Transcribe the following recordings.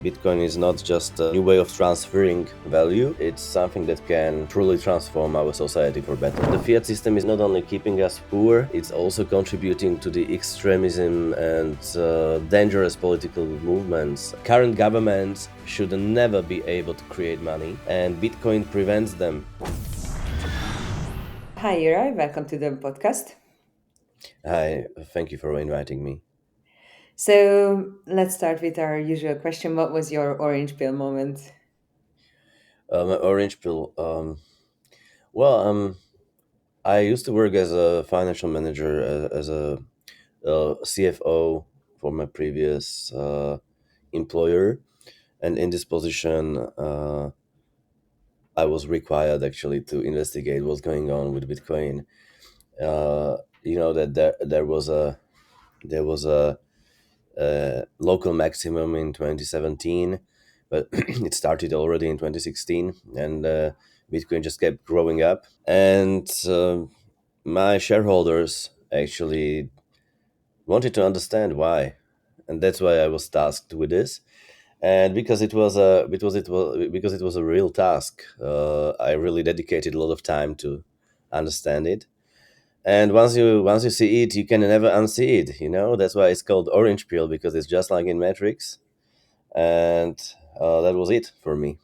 Bitcoin is not just a new way of transferring value, it's something that can truly transform our society for better. The fiat system is not only keeping us poor, it's also contributing to the extremism and dangerous political movements. Current governments should never be able to create money, and Bitcoin prevents them. Hi, Juraj. Welcome to the podcast. Hi, thank you for inviting me. So let's start with our usual question. What was your orange pill moment? My Orange Pill. Well, I used to work as a financial manager, as a CFO for my previous employer, and in this position, I was required actually to investigate what's going on with Bitcoin. You know that there was a local maximum in 2017, but it started already in 2016, and Bitcoin just kept growing up. And my shareholders actually wanted to understand why, and that's why I was tasked with this. And because it was a real task, I really dedicated a lot of time to understand it. And once you see it, you can never unsee it. You know, that's why it's called Orange Pill, because it's just like in Matrix. And that was it for me.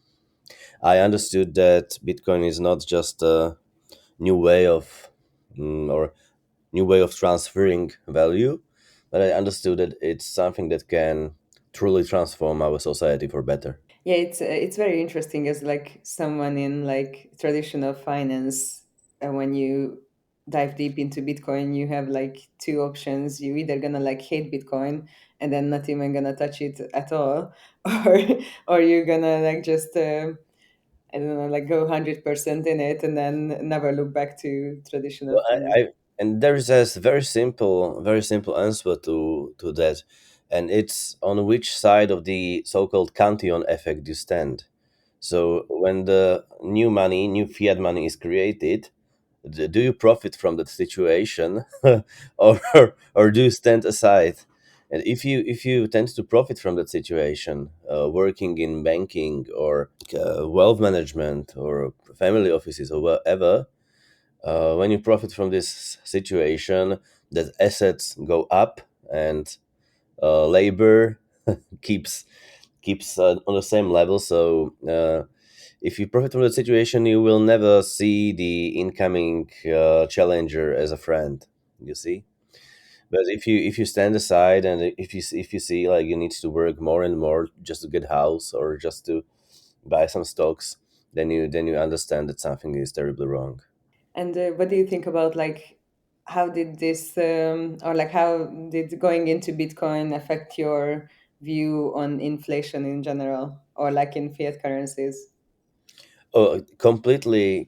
I understood that Bitcoin is not just a new way of or new way of transferring value, but I understood that it's something that can truly transform our society for better. Yeah, it's very interesting as like someone in like traditional finance. When you dive deep into Bitcoin, you have like two options. You either gonna like hate Bitcoin and then not even gonna touch it at all, or or you're gonna like just I don't know, like go 100% in it and then never look back to traditional Well, finance. and there is a very simple answer to that, and it's on which side of the so-called Cantillon effect you stand. So when the new money, new fiat money is created, do you profit from that situation, or do you stand aside? And if you tend to profit from that situation, working in banking or wealth management or family offices or whatever, when you profit from this situation, that assets go up and labor keeps on the same level. So if you profit from the situation, you will never see the incoming challenger as a friend. You see, but if you stand aside, and if you see like you need to work more and more just to get house or just to buy some stocks, then you understand that something is terribly wrong. And what do you think about like how did this or like how did going into Bitcoin affect your view on inflation in general or like in fiat currencies? Oh, completely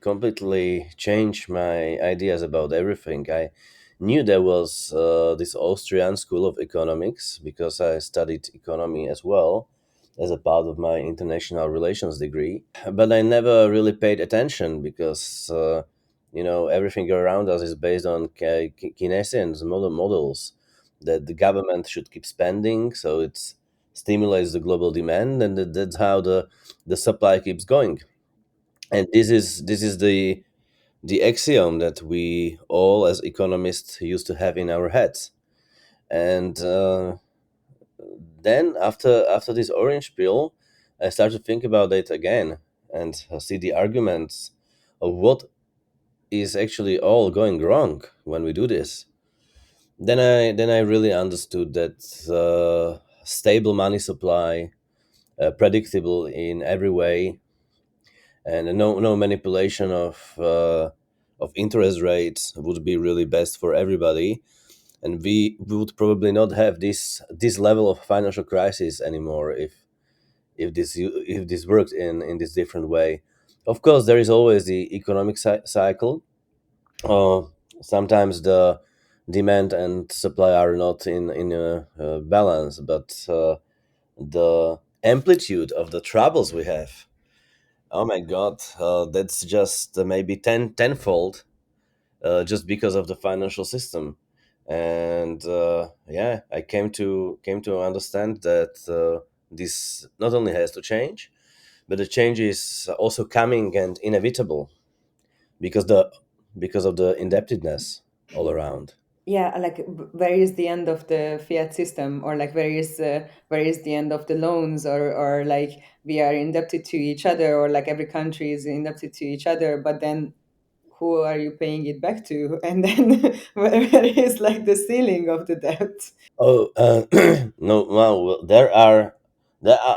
changed my ideas about everything. I knew there was this Austrian school of economics because I studied economy as well as a part of my international relations degree. But I never really paid attention because everything around us is based on Keynesian models that the government should keep spending, so it stimulates the global demand, and that's how the supply keeps going. And this is the axiom that we all as economists used to have in our heads. And then after this orange pill, I started to think about it again and see the arguments of what is actually all going wrong when we do this. Then I really understood that stable money supply, predictable in every way, and no manipulation of interest rates would be really best for everybody, and we would probably not have this level of financial crisis anymore if this worked in this different way. Of course, there is always the economic cycle. uh, Sometimes the demand and supply are not in a balance, but the amplitude of the troubles we have, oh my God, that's just maybe tenfold, just because of the financial system. And yeah, I came to understand that this not only has to change, but the change is also coming and inevitable because the because of the indebtedness all around. Yeah, like where is the end of the fiat system, or like where is the end of the loans, or like we are indebted to each other, or like every country is indebted to each other, but then who are you paying it back to? And then where is like the ceiling of the debt? Oh, no, well, there are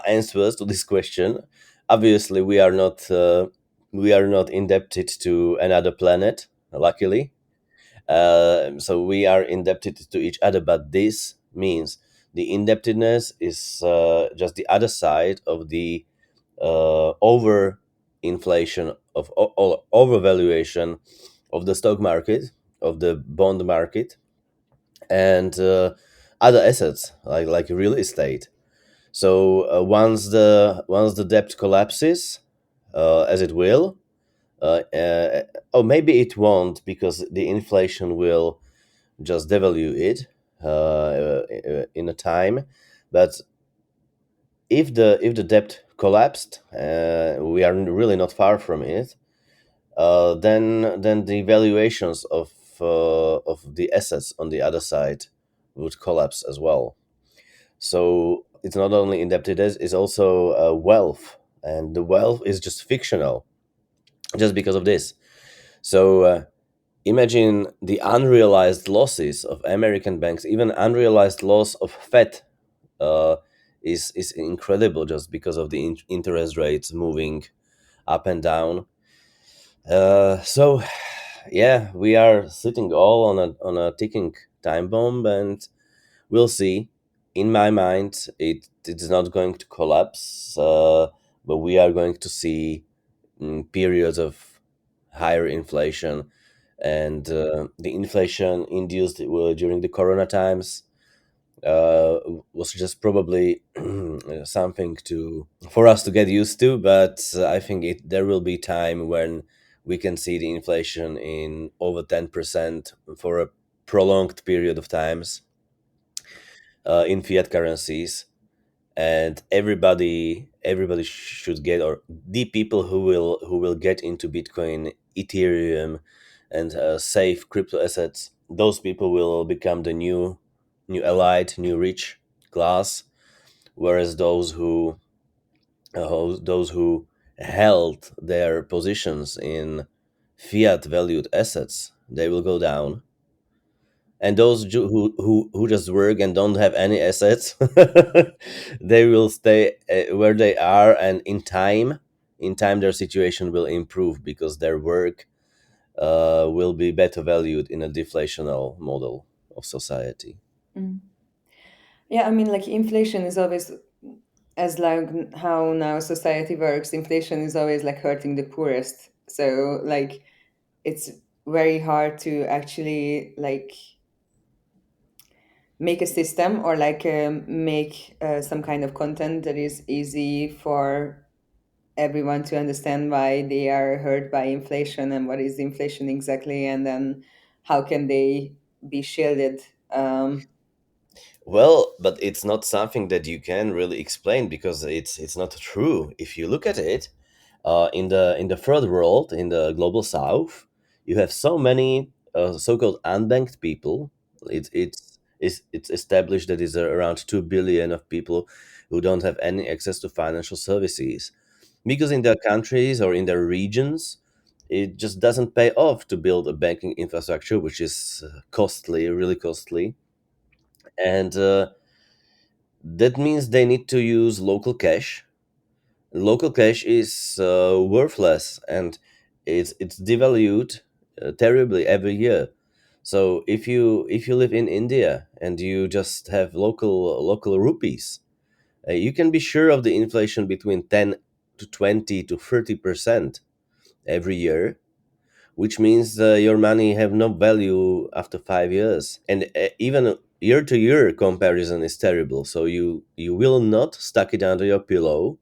answers to this question. Obviously, we are not indebted to another planet, luckily. So we are indebted to each other, but this means the indebtedness is just the other side of the over inflation of overvaluation of the stock market, of the bond market, and other assets like real estate. So once the debt collapses, as it will, or maybe it won't because the inflation will just devalue it in a time. But if the debt collapsed, we are really not far from it. Then the valuations of the assets on the other side would collapse as well. So it's not only indebtedness; it's also wealth, and the wealth is just fictional, just because of this. So imagine the unrealized losses of American banks, even unrealized loss of Fed uh, is incredible just because of the interest rates moving up and down. So yeah, we are sitting all on a ticking time bomb, and we'll see. In my mind, it is not going to collapse, but we are going to see periods of higher inflation, and the inflation induced during the Corona times uh, was just probably something to for us to get used to. But I think there will be time when we can see the inflation in over 10% for a prolonged period of times in fiat currencies, and everybody should get, or the people who will get into Bitcoin, Ethereum, and safe crypto assets, those people will become the new elite, new rich class, whereas those who held their positions in fiat valued assets, they will go down, and those who just work and don't have any assets, they will stay where they are, and in time their situation will improve because their work will be better valued in a deflational model of society. Mm. Yeah, I mean, like inflation is always, as like how now society works, inflation is always like hurting the poorest. So like it's very hard to actually like make a system, or like make some kind of content that is easy for everyone to understand why they are hurt by inflation and what is inflation exactly, and then how can they be shielded. Well, but it's not something that you can really explain because it's not true. If you look at it, in the third world, in the global south, you have so many so-called unbanked people. It's established that is around 2 billion of people who don't have any access to financial services because in their countries or in their regions, it just doesn't pay off to build a banking infrastructure, which is costly, really costly, and that means they need to use local cash. Local cash is worthless, and it's devalued terribly every year. So if you live in India and you just have local rupees, you can be sure of the inflation between 10 to 20 to 30% every year, which means your money have no value after 5 years, and even year to year comparison is terrible. So you will not stuck it under your pillow.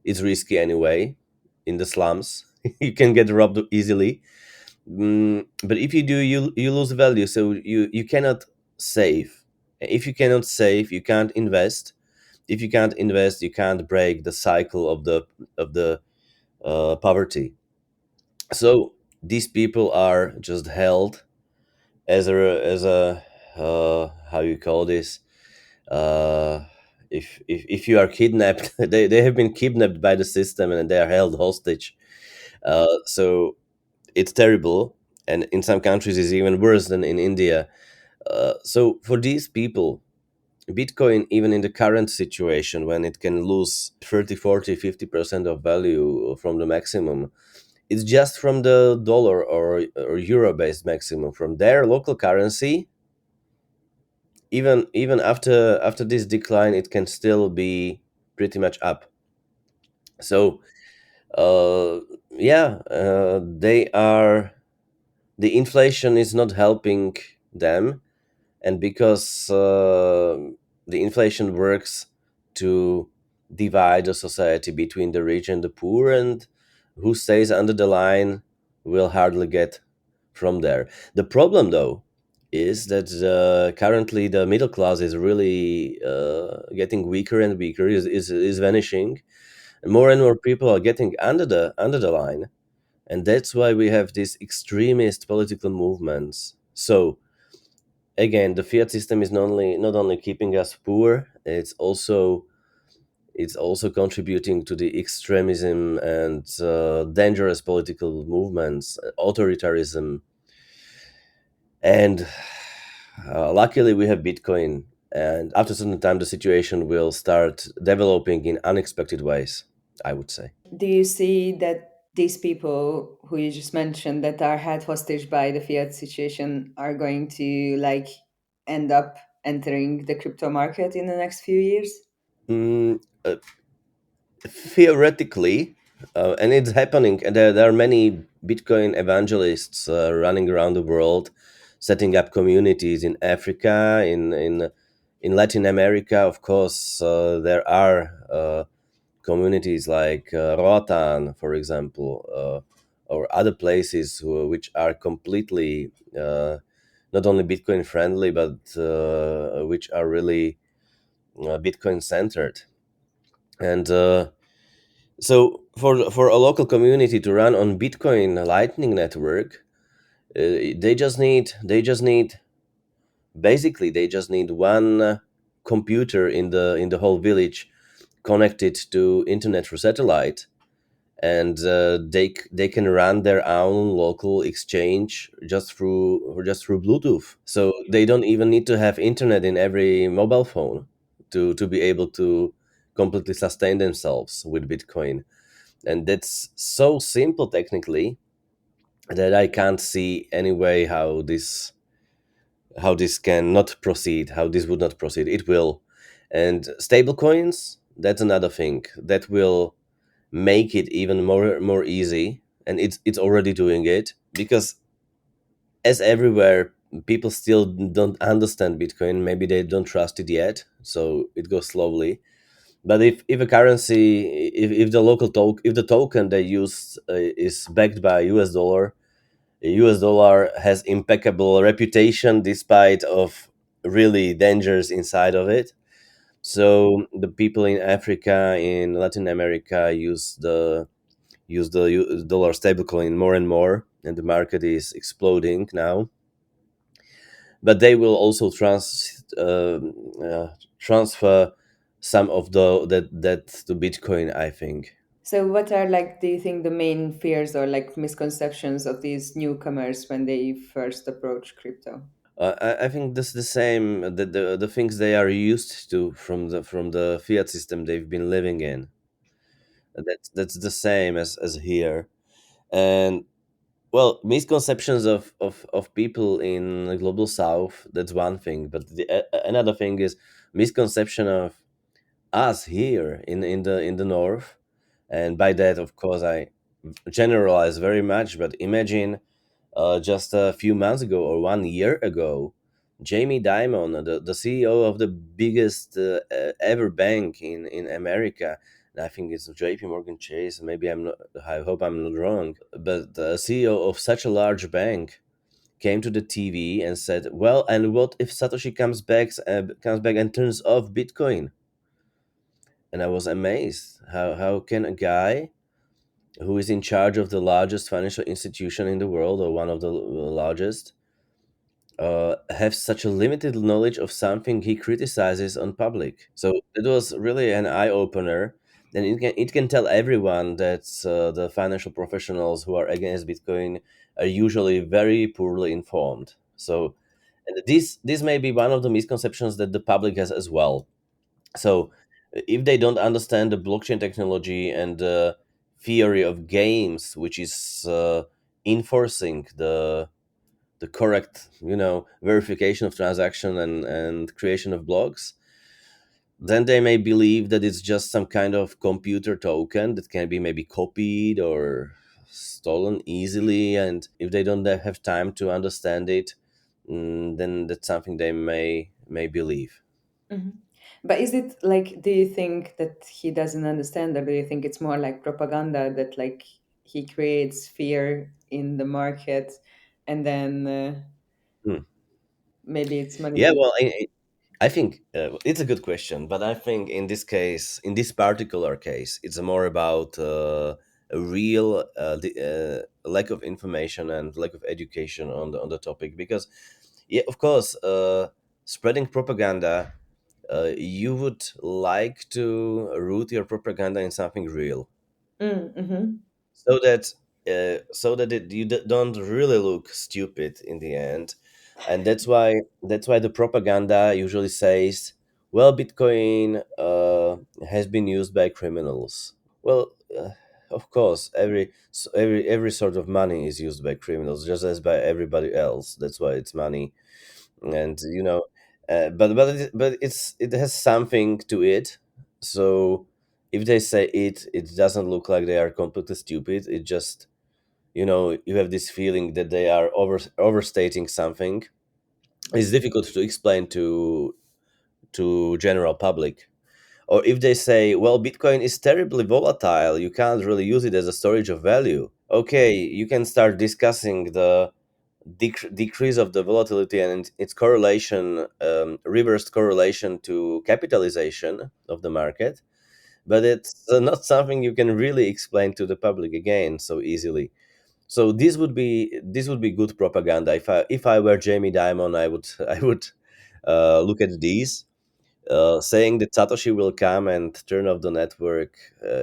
It's risky anyway. In the slums, you can get robbed easily. But if you do, you lose value. So you cannot save. If you cannot save, you can't invest, if you can't invest, you can't break the cycle of the poverty. So these people are just held as a how you call this, uh, if you are kidnapped, they have been kidnapped by the system and they are held hostage. So it's terrible, and in some countries it's even worse than in India. So for these people, Bitcoin, even in the current situation when it can lose 30, 40, 50% of value from the maximum, it's just from the dollar or euro based maximum from their local currency. Even after this decline, it can still be pretty much up. So yeah, they are the inflation is not helping them, and because the inflation works to divide the society between the rich and the poor, and who stays under the line will hardly get from there. The problem, though, is that currently the middle class is really getting weaker and weaker, is vanishing, and more people are getting under the line, and that's why we have these extremist political movements. So again, the fiat system is not only keeping us poor, it's also contributing to the extremism and dangerous political movements, authoritarianism, and luckily we have Bitcoin. And after a certain time, the situation will start developing in unexpected ways, I would say. Do you see that these people who you just mentioned that are held hostage by the fiat situation are going to like end up entering the crypto market in the next few years? Mm, Theoretically, and it's happening, and there are many Bitcoin evangelists running around the world, setting up communities in Africa, in Latin America. Of course, there are communities like Roatan, for example, or other places which are completely not only Bitcoin friendly, but which are really Bitcoin centered. And so for a local community to run on Bitcoin Lightning Network, they just need basically they just need one computer in the whole village connected to internet through satellite, and they can run their own local exchange just through Bluetooth. So they don't even need to have internet in every mobile phone to be able to completely sustain themselves with Bitcoin. And that's so simple technically that I can't see any way how this can not proceed, how this would not proceed. It will. And stablecoins, that's another thing that will make it even more easy, and it's already doing it, because as everywhere, people still don't understand Bitcoin. Maybe they don't trust it yet, so it goes slowly. But if a currency, if the if the token they use is backed by US dollar, the US dollar has impeccable reputation despite of really dangers inside of it. So the people in Africa, in Latin America, use the dollar stablecoin more and more, and the market is exploding now. But they will also transfer some of that to Bitcoin, I think. So what are like do you think the main fears or like misconceptions of these newcomers when they first approach crypto? I think that's the same. The things they are used to from the fiat system they've been living in. That's the same as here. And well, misconceptions of people in the global south, that's one thing, but another thing is misconception of us here in the north. And by that, of course, I generalize very much, but imagine just a few months ago or 1 year ago, Jamie Dimon, the CEO of the biggest ever bank in America, and I think it's JP Morgan Chase, maybe I'm not, I hope I'm not wrong, but the CEO of such a large bank came to the TV and said, "Well, and what if Satoshi comes back and turns off Bitcoin?" and I was amazed. How can a guy who is in charge of the largest financial institution in the world, or one of the largest, have such a limited knowledge of something he criticizes on public? So it was really an eye opener, and it can tell everyone that the financial professionals who are against Bitcoin are usually very poorly informed. So and this may be one of the misconceptions that the public has as well. So if they don't understand the blockchain technology and the theory of games, which is enforcing the correct, verification of transaction and creation of blocks, then they may believe that it's just some kind of computer token that can be maybe copied or stolen easily. And if they don't have time to understand it, then that's something they may believe. Mhm. But is it like, do you think that he doesn't understand, or do you think it's more like propaganda that like he creates fear in the market, and then Hmm. maybe it's Yeah, money? well, I think it's a good question, but I think in this case, in this particular case, it's more about a real lack of information and lack of education on the topic. Because, yeah, of course, spreading propaganda, you would like to root your propaganda in something real, Mm-hmm. so that don't really look stupid in the end. And that's why the propaganda usually says, well, Bitcoin has been used by criminals. Well, of course, every sort of money is used by criminals, just as by everybody else. That's why it's money. And but it has something to it. So if they say it doesn't look like they are completely stupid. It just, you have this feeling that they are overstating something. It's difficult to explain to general public. Or if they say, well, Bitcoin is terribly volatile, you can't really use it as a storage of value. Okay, you can start discussing the decrease of the volatility and its correlation, reversed correlation to capitalization of the market. But it's not something you can really explain to the public again so easily. So this would be good propaganda. If I were Jamie Dimon, I would I would look at these. Saying that Satoshi will come and turn off the network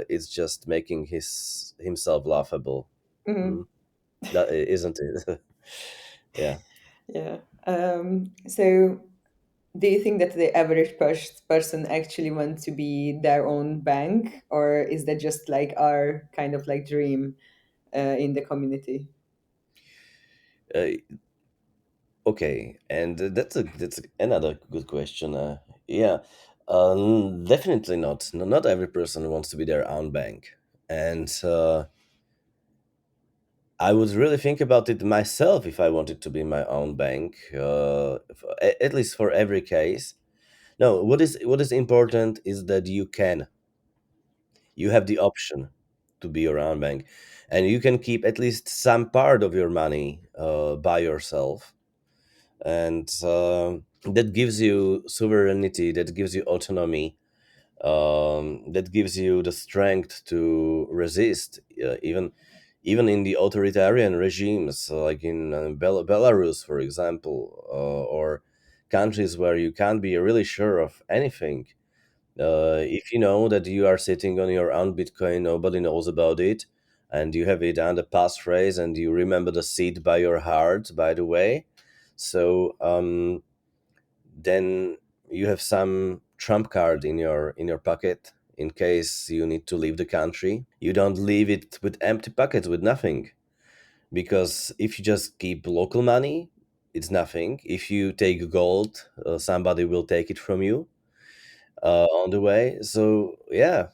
is just making himself laughable. Mm-hmm. Mm, that isn't it? Yeah. Yeah. So do you think that the average person actually wants to be their own bank, or is that just like our kind of like dream in the community? Uh, okay, and that's another good question. Yeah, definitely not. Not every person wants to be their own bank, and I would really think about it myself if I wanted to be my own bank. At least for every case. No, what is important is that you have the option to be your own bank, and you can keep at least some part of your money by yourself, and that gives you sovereignty, that gives you autonomy, that gives you the strength to resist, even in the authoritarian regimes, like in Belarus, for example, or countries where you can't be really sure of anything. If you know that you are sitting on your own Bitcoin, nobody knows about it, and you have it under passphrase, and you remember the seed by your heart, by the way. So then you have some trump card in your pocket in case you need to leave the country. You don't leave it with empty pockets with nothing, because if you just keep local money, it's nothing. If you take gold, somebody will take it from you on the way. So yeah,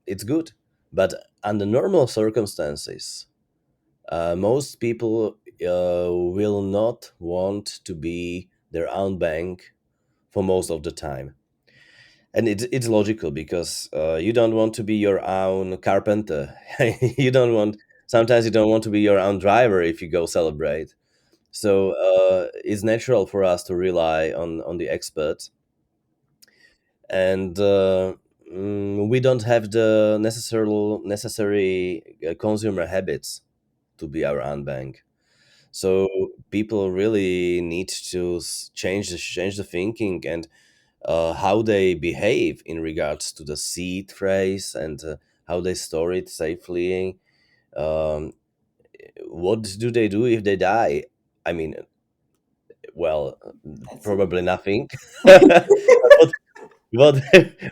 it's good. But under normal circumstances, most people will not want to be their own bank for most of the time. And it's logical, because you don't want to be your own carpenter. You don't want, sometimes you don't want to be your own driver if you go celebrate. So it's natural for us to rely on the experts. And we don't have the necessary consumer habits to be our own bank. So people really need to change the thinking and how they behave in regards to the seed phrase and how they store it safely. Um, what do they do if they die? I mean, well, That's probably nothing. what what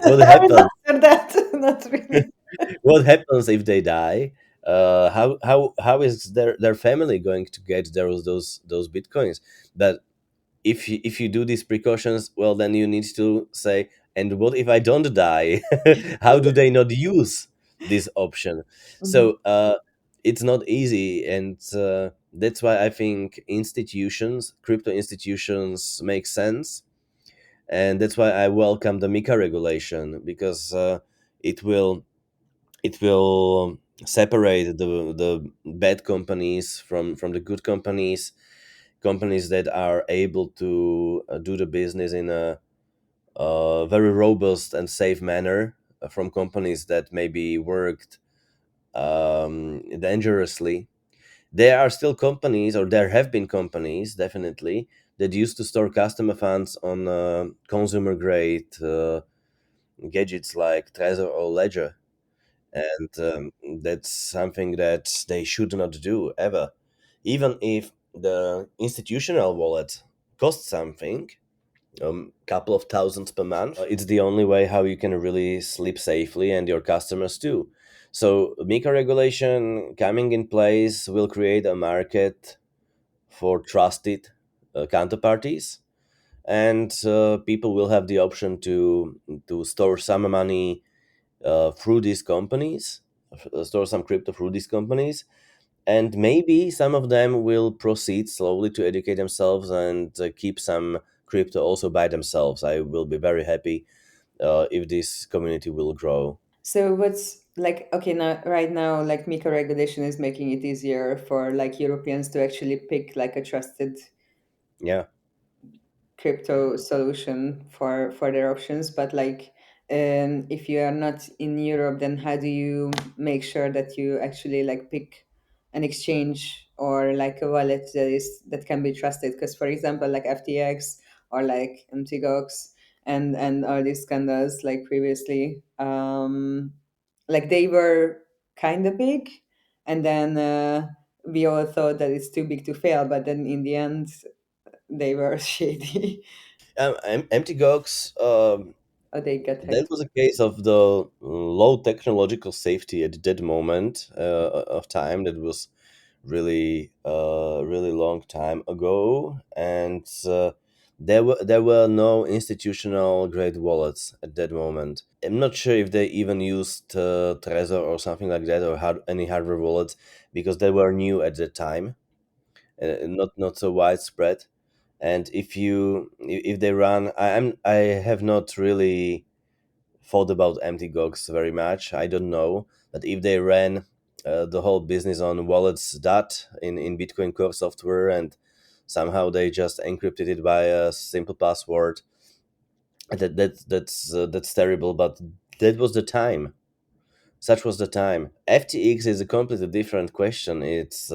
what I will happens? answer that. Not really. What happens if they die? How is their family going to get those bitcoins? But if you do these precautions, well, then you need to say, and what if I don't die? How do they not use this option? Mhm. So it's not easy, and that's why I think institutions, crypto institutions, make sense, and that's why I welcome the MiCA regulation, because it will it will separate the bad companies from the good companies, companies that are able to do the business in a very robust and safe manner, from companies that maybe worked dangerously. There are still companies, or there have been companies, definitely, that used to store customer funds on consumer grade gadgets like Trezor or Ledger, and that's something that they should not do ever, even if the institutional wallet costs something, couple of thousands per month. It's the only way how you can really sleep safely, and your customers too. So MiCA regulation coming in place will create a market for trusted counterparties, and people will have the option to store some money through these companies, store some crypto through these companies, and maybe some of them will proceed slowly to educate themselves and keep some crypto also by themselves. I will be very happy if this community will grow. So what's like okay now right now like MiCA regulation is making it easier for like Europeans to actually pick like a trusted Yeah. crypto solution for their options, but like if you are not in Europe, then how do you make sure that you actually like pick an exchange or like a wallet that can be trusted? Because for example like FTX or like MTGOX and all these scandals like previously, like they were kind of big, and then we all thought that it's too big to fail, but then in the end they were shady. Empty Gox, Or they got that hacked. was a case of the low technological safety at that moment of time. That was really long time ago, and there were no institutional grade wallets at that moment. I'm not sure if they even used Trezor or something like that, or any hardware wallets, because they were new at that time, not so widespread. And if they run, I have not really thought about empty gogs very much. I don't know, but if they ran the whole business on wallets dot in Bitcoin Core software, and somehow they just encrypted it by a simple password, that's terrible. But that was the time. Such was the time. FTX is a completely different question. It's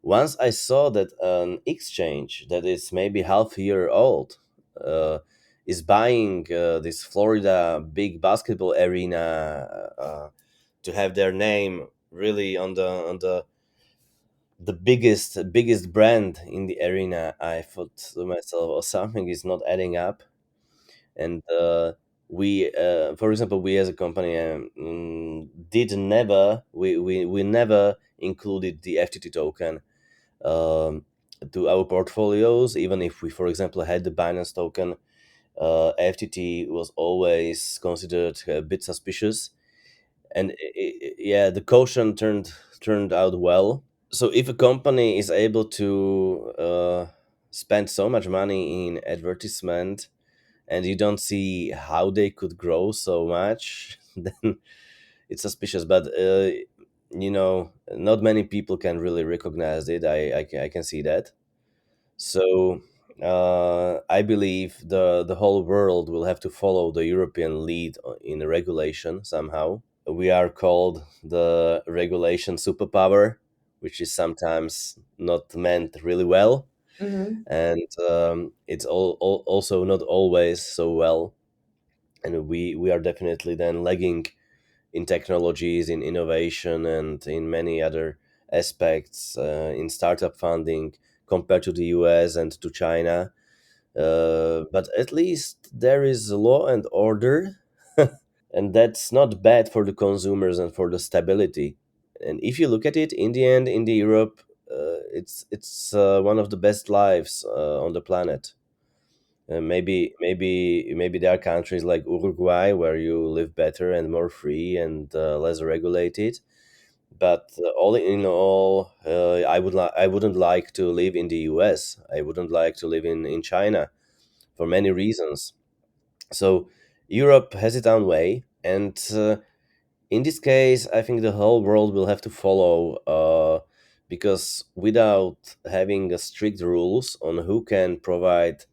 once I saw that an exchange that is maybe half a year old uh, is buying this Florida big basketball arena to have their name really on the biggest brand in the arena. I thought to myself, oh, something is not adding up, and for example, we as a company did never we never included the FTT token um, to our portfolios, even if we, for example, had the Binance token. FTT was always considered a bit suspicious, and yeah, the caution turned out well. So if a company is able to spend so much money in advertisement, and you don't see how they could grow so much, then it's suspicious. But not many people can really recognize it. I can see that. So I believe the whole world will have to follow the European lead in regulation somehow. We are called the regulation superpower, which is sometimes not meant really well, Mm-hmm. and it's also not always so well. And we are definitely then lagging in technologies, in innovation, and in many other aspects, in startup funding compared to the US and to China. But at least there is law and order, and that's not bad for the consumers and for the stability. And if you look at it, in the end, in the Europe, it's one of the best lives on the planet. Maybe there are countries like Uruguay where you live better and more free and less regulated. But all in all, I wouldn't like to live in the US. I wouldn't like to live in China for many reasons. So Europe has its own way, and in this case, I think the whole world will have to follow, because without having a strict rules on who can provide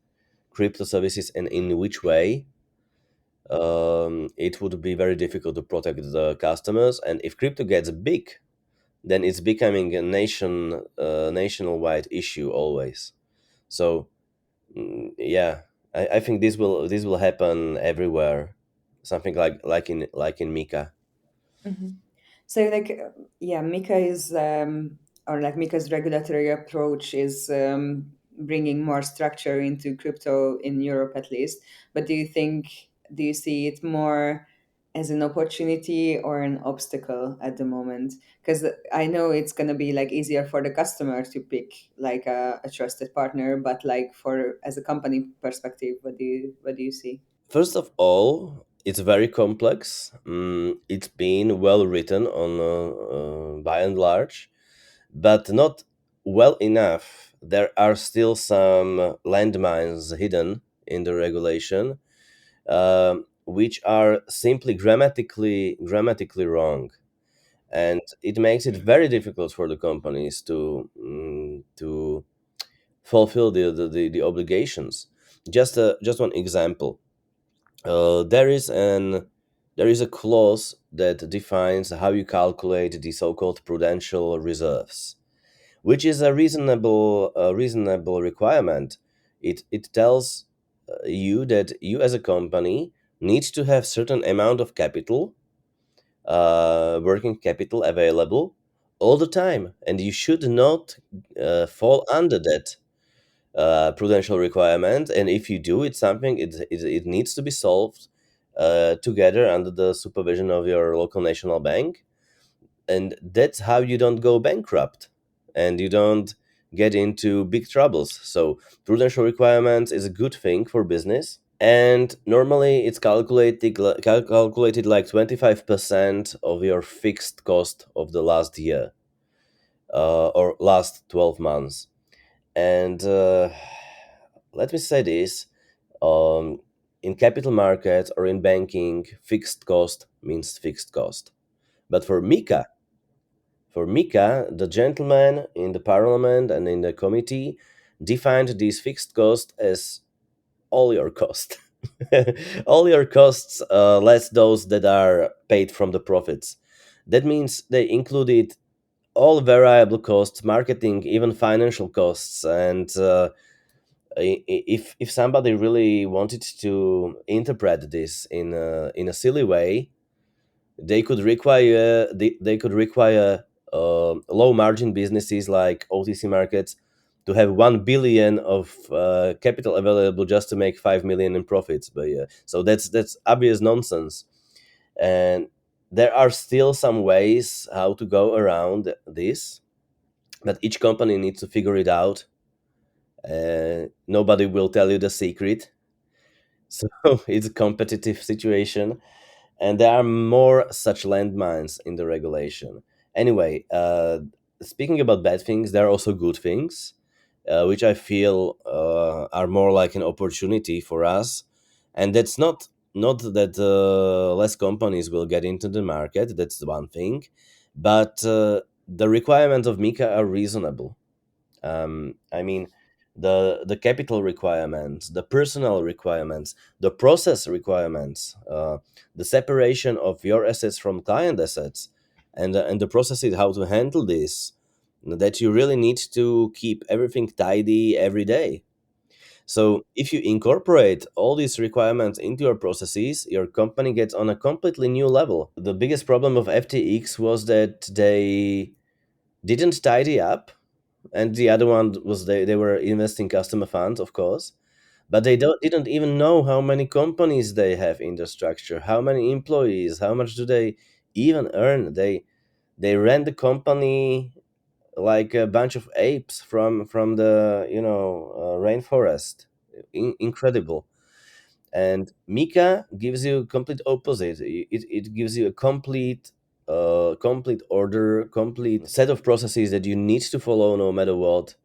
crypto services and in which way, it would be very difficult to protect the customers. And if crypto gets big, then it's becoming a nationwide issue always. So yeah, I think this will happen everywhere, something like in MiCA. Mm-hmm. So like yeah, MiCA is or like MiCA's regulatory approach is bringing more structure into crypto in Europe at least. But do you see it more as an opportunity or an obstacle at the moment? Because I know it's gonna be like easier for the customer to pick like a trusted partner, but like for as a company perspective, what do you see? First of all, it's very complex. It's been well written on by and large, but not well enough. There are still some landmines hidden in the regulation, which are simply grammatically wrong, and it makes it very difficult for the companies to fulfill the obligations. Just one example. There is a clause that defines how you calculate the so-called prudential reserves, which is a reasonable requirement. It tells you that you as a company need to have certain amount of capital, working capital available all the time, and you should not fall under that prudential requirement. And if you do, it's something it needs to be solved together under the supervision of your local national bank, and that's how you don't go bankrupt and you don't get into big troubles. So prudential requirements is a good thing for business, and normally it's calculated like 25% of your fixed cost of the last year, or last 12 months. And let me say this, um, in capital markets or in banking, fixed cost means fixed cost. But for MiCA, the gentleman in the parliament and in the committee defined these fixed costs as all your cost. All your costs, less those that are paid from the profits. That means they included all variable costs, marketing, even financial costs. And if somebody really wanted to interpret this in a silly way, they could require low margin businesses like OTC markets to have 1 billion of capital available just to make 5 million in profits. But yeah, so that's obvious nonsense, and there are still some ways how to go around this, but each company needs to figure it out. Nobody will tell you the secret, so it's a competitive situation, and there are more such landmines in the regulation. Anyway, speaking about bad things, there are also good things, which I feel are more like an opportunity for us, and that's not that less companies will get into the market. That's the one thing, but the requirements of MiCA are reasonable. I mean, the capital requirements, the personal requirements, the process requirements, the separation of your assets from client assets, and the processes how to handle this. That you really need to keep everything tidy every day. So if you incorporate all these requirements into your processes, your company gets on a completely new level. The biggest problem of FTX was that they didn't tidy up, and the other one was they were investing customer funds, of course, but they didn't even know how many companies they have in the structure, how many employees, how much do they even earn. They ran the company like a bunch of apes from the rainforest. Incredible. And MiCA gives you complete opposite. It gives you a complete order, complete set of processes that you need to follow no matter what.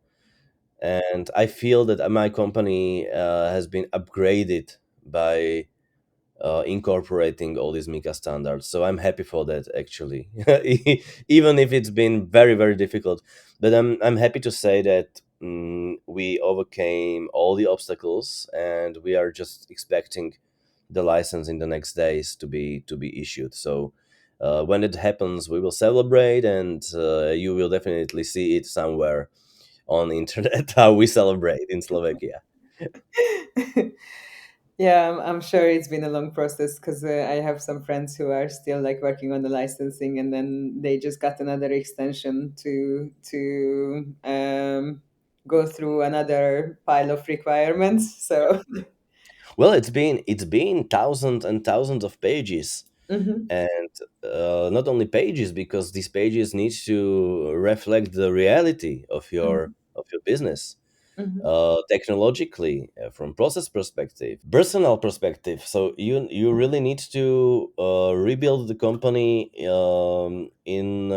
And I feel that my company has been upgraded by incorporating all these MiCA standards. So I'm happy for that, actually, even if it's been very, very difficult. But I'm happy to say that we overcame all the obstacles, and we are just expecting the license in the next days to be issued. So when it happens, we will celebrate, and you will definitely see it somewhere on the internet how we celebrate in Slovakia. Yeah, I'm sure it's been a long process because I have some friends who are still like working on the licensing, and then they just got another extension to go through another pile of requirements. So, Well, it's been thousands and thousands of pages, hmm and not only pages, because these pages need to reflect the reality of your business, hmm technologically, from process perspective, personal perspective. So you really need to rebuild the company in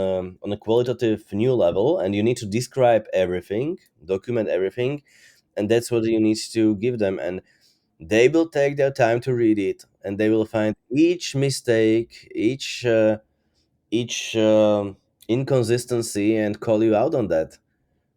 on a qualitative new level, and you need to describe everything, document everything, and that's what you need to give them. And they will take their time to read it, and they will find each mistake, each inconsistency, and call you out on that.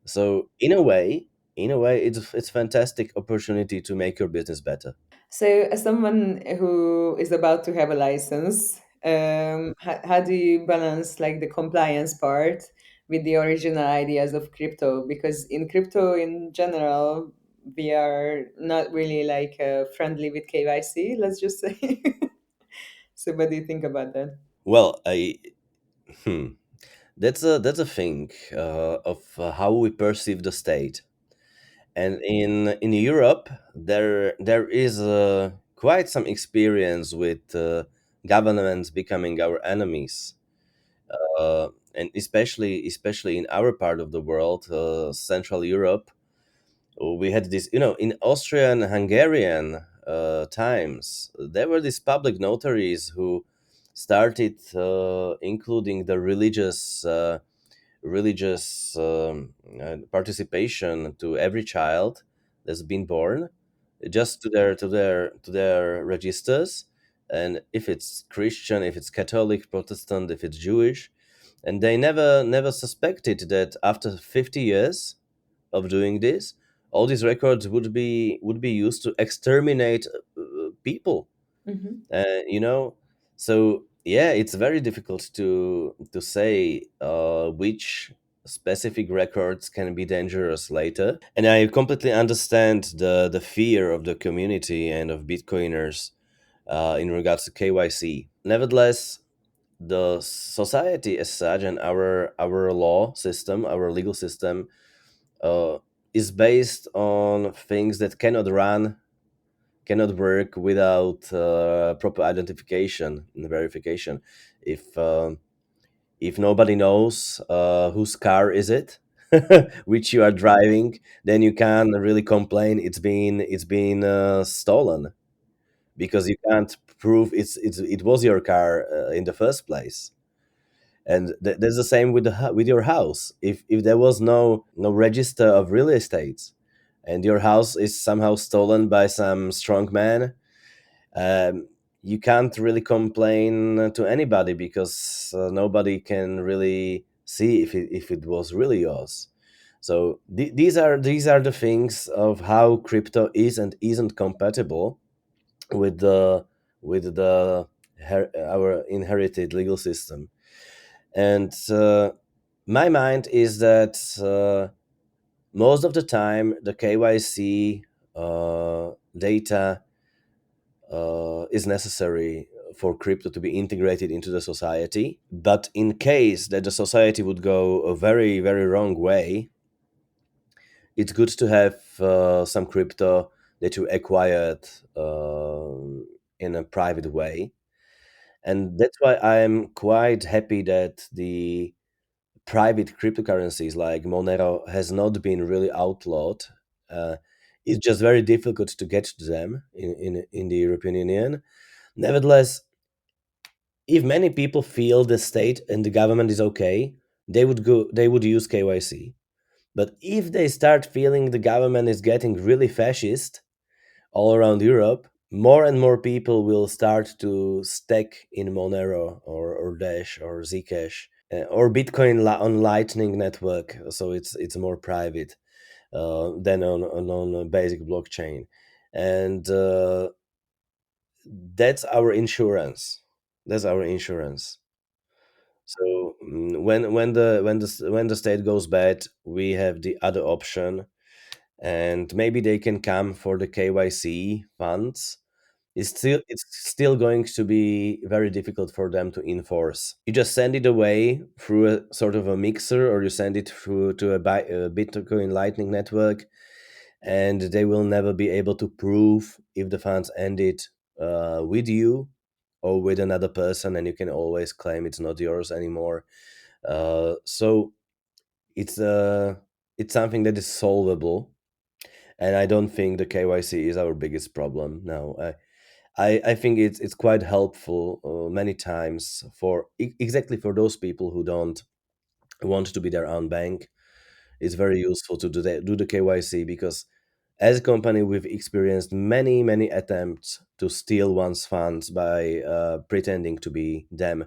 So in a way, it's fantastic opportunity to make your business better. So, as someone who is about to have a license, how do you balance like the compliance part with the original ideas of crypto? Because in crypto in general, we are not really like friendly with KYC, let's just say. So, what do you think about that? Well, I hmm, that's a thing of how we perceive the state. And in Europe, there is quite some experience with governments becoming our enemies, and especially in our part of the world, Central Europe. We had this, in Austrian Hungarian times, there were these public notaries who started including the religious participation to every child that's been born, just to their registers. And if it's Christian, if it's Catholic, Protestant, if it's Jewish, and they never suspected that after 50 years of doing this, all these records would be used to exterminate people. hmm You know, so yeah, it's very difficult to say which specific records can be dangerous later. And I completely understand the fear of the community and of Bitcoiners in regards to KYC. Nevertheless, the society as such, and our law system, our legal system, uh, is based on things that cannot work without proper identification and verification. If nobody knows whose car is it, which you are driving, then you can really complain it's been stolen, because you can't prove it was your car in the first place. And that's the same with with your house. If there was no register of real estate, and your house is somehow stolen by some strong man, um, you can't really complain to anybody, because nobody can really see if it was really yours. So these are the things of how crypto is and isn't compatible with our inherited legal system. And my mind is that most of the time the KYC data is necessary for crypto to be integrated into the society. But in case that the society would go a very, very wrong way, it's good to have some crypto that you acquired in a private way. And that's why I'm quite happy that the private cryptocurrencies like Monero has not been really outlawed. Uh, it's just very difficult to get to them in the European Union. Nevertheless, if many people feel the state and the government is okay, they would use KYC. But if they start feeling the government is getting really fascist all around Europe, more and more people will start to stake in Monero or Dash or Zcash or Bitcoin on Lightning network. So it's more private than on a basic blockchain, and that's our insurance. That's our insurance. So when the state goes bad, we have the other option, and maybe they can come for the KYC funds. It's still going to be very difficult for them to enforce. You just send it away through a sort of a mixer, or you send it through to a Bitcoin Lightning network, and they will never be able to prove if the funds ended with you or with another person, and you can always claim it's not yours anymore. So it's uh, it's something that is solvable, and I don't think the KYC is our biggest problem. No, I think it's quite helpful many times for exactly for those people who don't want to be their own bank. It's very useful to do the KYC because as a company we've experienced many attempts to steal one's funds by pretending to be them.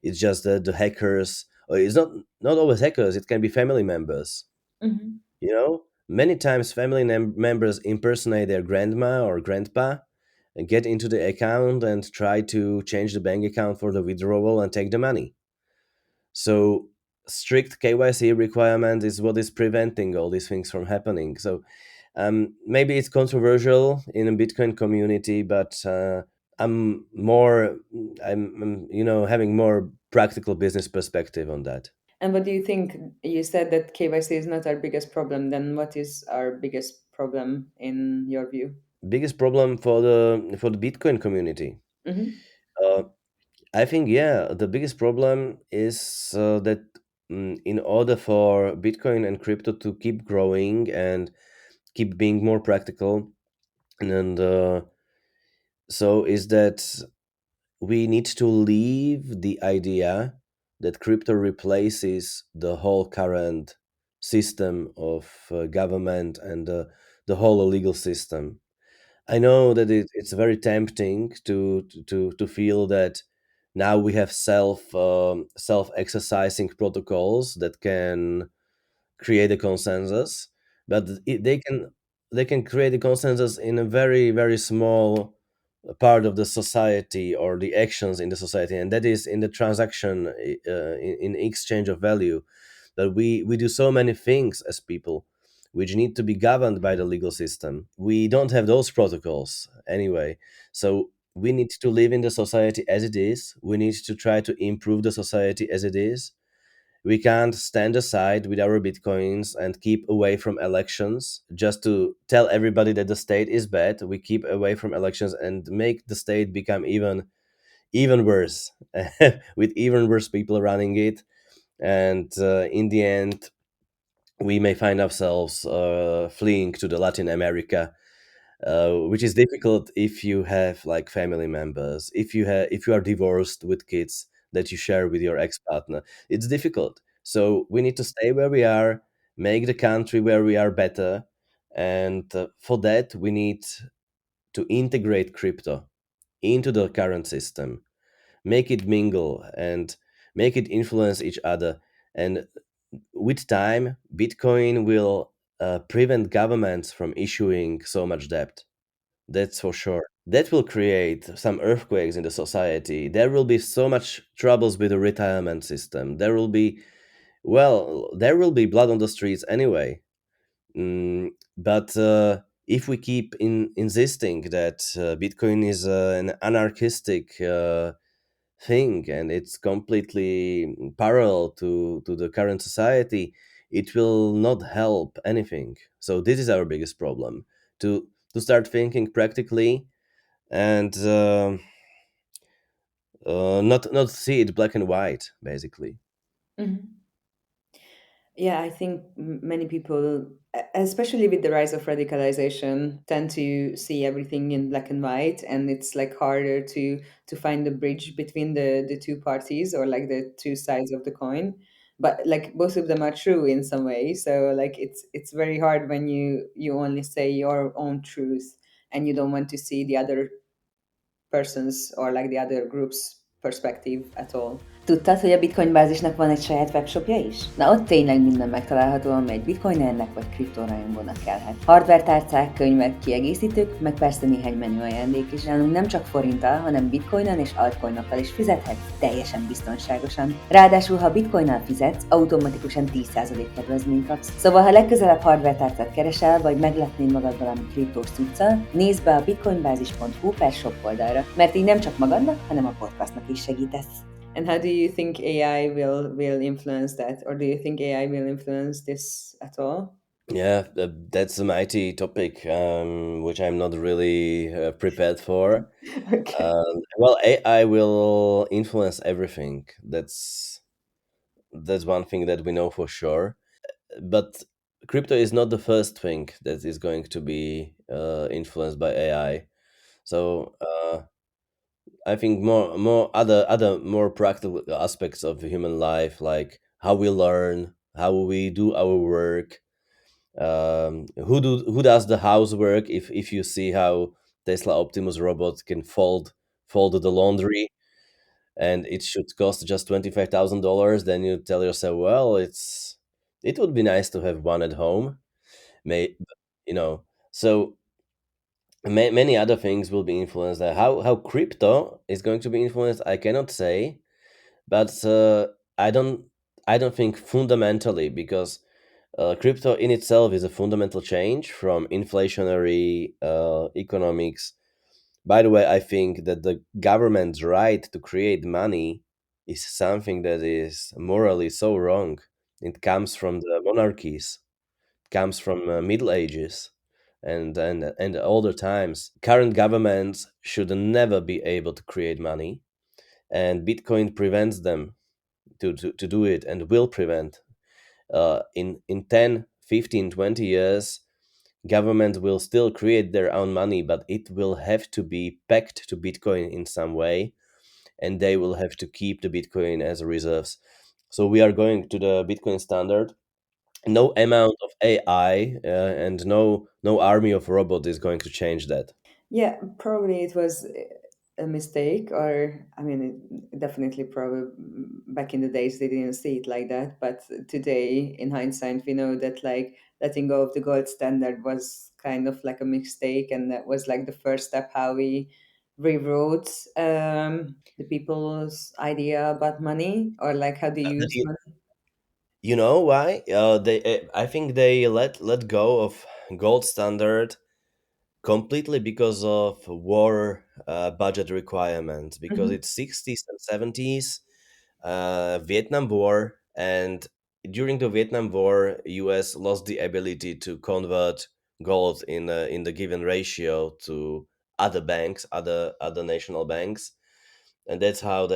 It's just that the hackers, or it's not always hackers, it can be family members. Hmm. Many times family members impersonate their grandma or grandpa and get into the account and try to change the bank account for the withdrawal and take the money. So strict KYC requirement is what is preventing all these things from happening. So maybe it's controversial in a Bitcoin community, but I'm more, I'm having more practical business perspective on that. And what do you think? You said that KYC is not our biggest problem. Then what is our biggest problem in your view? Biggest problem for the Bitcoin community. Hmm. Uh, I think, yeah, the biggest problem is that in order for Bitcoin and crypto to keep growing and keep being more practical, and so is that we need to leave the idea that crypto replaces the whole current system of government and the whole legal system. I know that it's very tempting to feel that now we have self exercising protocols that can create a consensus, but they can create a consensus in a very very small part of the society or the actions in the society, and that is in the transaction in exchange of value. But we do so many things as people which need to be governed by the legal system. We don't have those protocols anyway, so we need to live in the society as it is. We need to try to improve the society as it is. We can't stand aside with our bitcoins and keep away from elections just to tell everybody that the state is bad. We keep away from elections and make the state become even worse with even worse people running it. And in the end, we may find ourselves fleeing to the Latin America, which is difficult if you have like family members, if you are divorced with kids that you share with your ex-partner. It's difficult, so we need to stay where we are, make the country where we are better, and for that we need to integrate crypto into the current system, make it mingle and make it influence each other. And with time, Bitcoin will prevent governments from issuing so much debt. That's for sure. That will create some earthquakes in the society. There will be so much troubles with the retirement system. There will be blood on the streets anyway. But if we keep insisting that Bitcoin is an anarchistic thing and it's completely parallel to the current society, it will not help anything. So this is our biggest problem, to start thinking practically and not see it black and white, basically. Mhm. Yeah, I think many people, especially with the rise of radicalization, tend to see everything in black and white, and it's like harder to find the bridge between the two parties or like the two sides of the coin. But like both of them are true in some way, so like it's very hard when you only say your own truth and you don't want to see the other person's or like the other group's perspective at all. Tudtad, hogy a Bitcoin bázisnak van egy saját webshopja is? Na ott tényleg minden megtalálható, ami egy bitcoinernek vagy kriptorajongónak kellhet. Hardware tárcák, könyvek, kiegészítők, meg persze néhány menü ajándék is. Nálunk nem csak forinttal, hanem bitcoinon és altcoinokkal is fizethetsz teljesen biztonságosan. Ráadásul, ha bitcoinnal fizetsz, automatikusan 10% kedvezményt kapsz. Szóval, ha legközelebb hardware tárcát keresel, vagy meglepnél magad valami kriptós cuccal, nézd be a bitcoinbázis.hu/shop oldalra, mert így nem csak magadnak, hanem a podcastnak is segítesz. And how do you think AI will influence that, or do you think AI will influence this at all? Yeah, that's a mighty topic, which I'm not really prepared for. Okay. Well, AI will influence everything. That's one thing that we know for sure. But crypto is not the first thing that is going to be influenced by AI. So I think more other more practical aspects of human life, like how we learn, how we do our work, who does the housework. If you see how Tesla Optimus robot can fold the laundry, and it should cost just $25,000, then you tell yourself, well, it would be nice to have one at home. May you know so many other things will be influenced. How crypto is going to be influenced, I cannot say, but I don't I don't think fundamentally, because crypto in itself is a fundamental change from inflationary economics. By the way, I think that the government's right to create money is something that is morally so wrong. It comes from the monarchies, comes from Middle Ages, and older times. Current governments should never be able to create money, and Bitcoin prevents them to do it, and will prevent. In 10, 15, 20 years, government will still create their own money, but it will have to be pegged to Bitcoin in some way, and they will have to keep the Bitcoin as reserves. So we are going to the Bitcoin standard. No amount of AI and no army of robots is going to change that. Yeah, probably it was a mistake, or I mean, definitely probably back in the days they didn't see it like that. But today, in hindsight, we know that like letting go of the gold standard was kind of like a mistake, and that was like the first step how we rewrote the people's idea about money, or like how they But use money. you know why? I think they let go of gold standard completely because of war budget requirements. Because Mhm. it's 60s and 70s, Vietnam War, and during the Vietnam War, US lost the ability to convert gold in the given ratio to other banks, other national banks, and that's why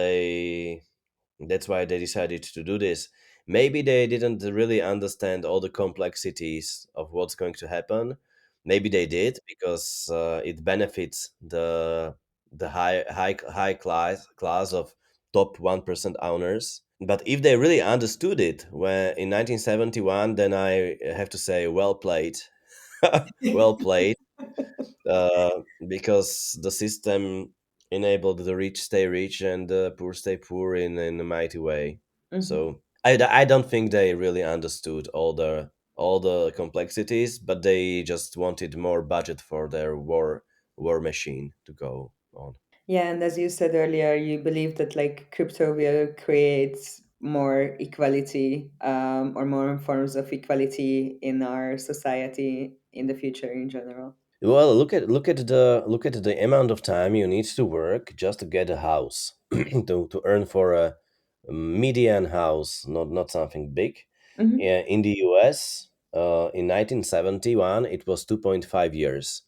they decided to do this. Maybe they didn't really understand all the complexities of what's going to happen. Maybe they did, because it benefits the high class of top 1% owners. But if they really understood it when in 1971, then I have to say, well played, well played, because the system enabled the rich stay rich and the poor stay poor in a mighty way. Mhm. So I don't think they really understood all the complexities, but they just wanted more budget for their war machine to go on. Yeah, and as you said earlier, you believe that like crypto will create more equality, or more forms of equality in our society in the future in general. Well, look at the amount of time you need to work just to get a house, to earn for a median house, not something big. Hmm. Yeah, in the US, in 1971, it was 2.5 years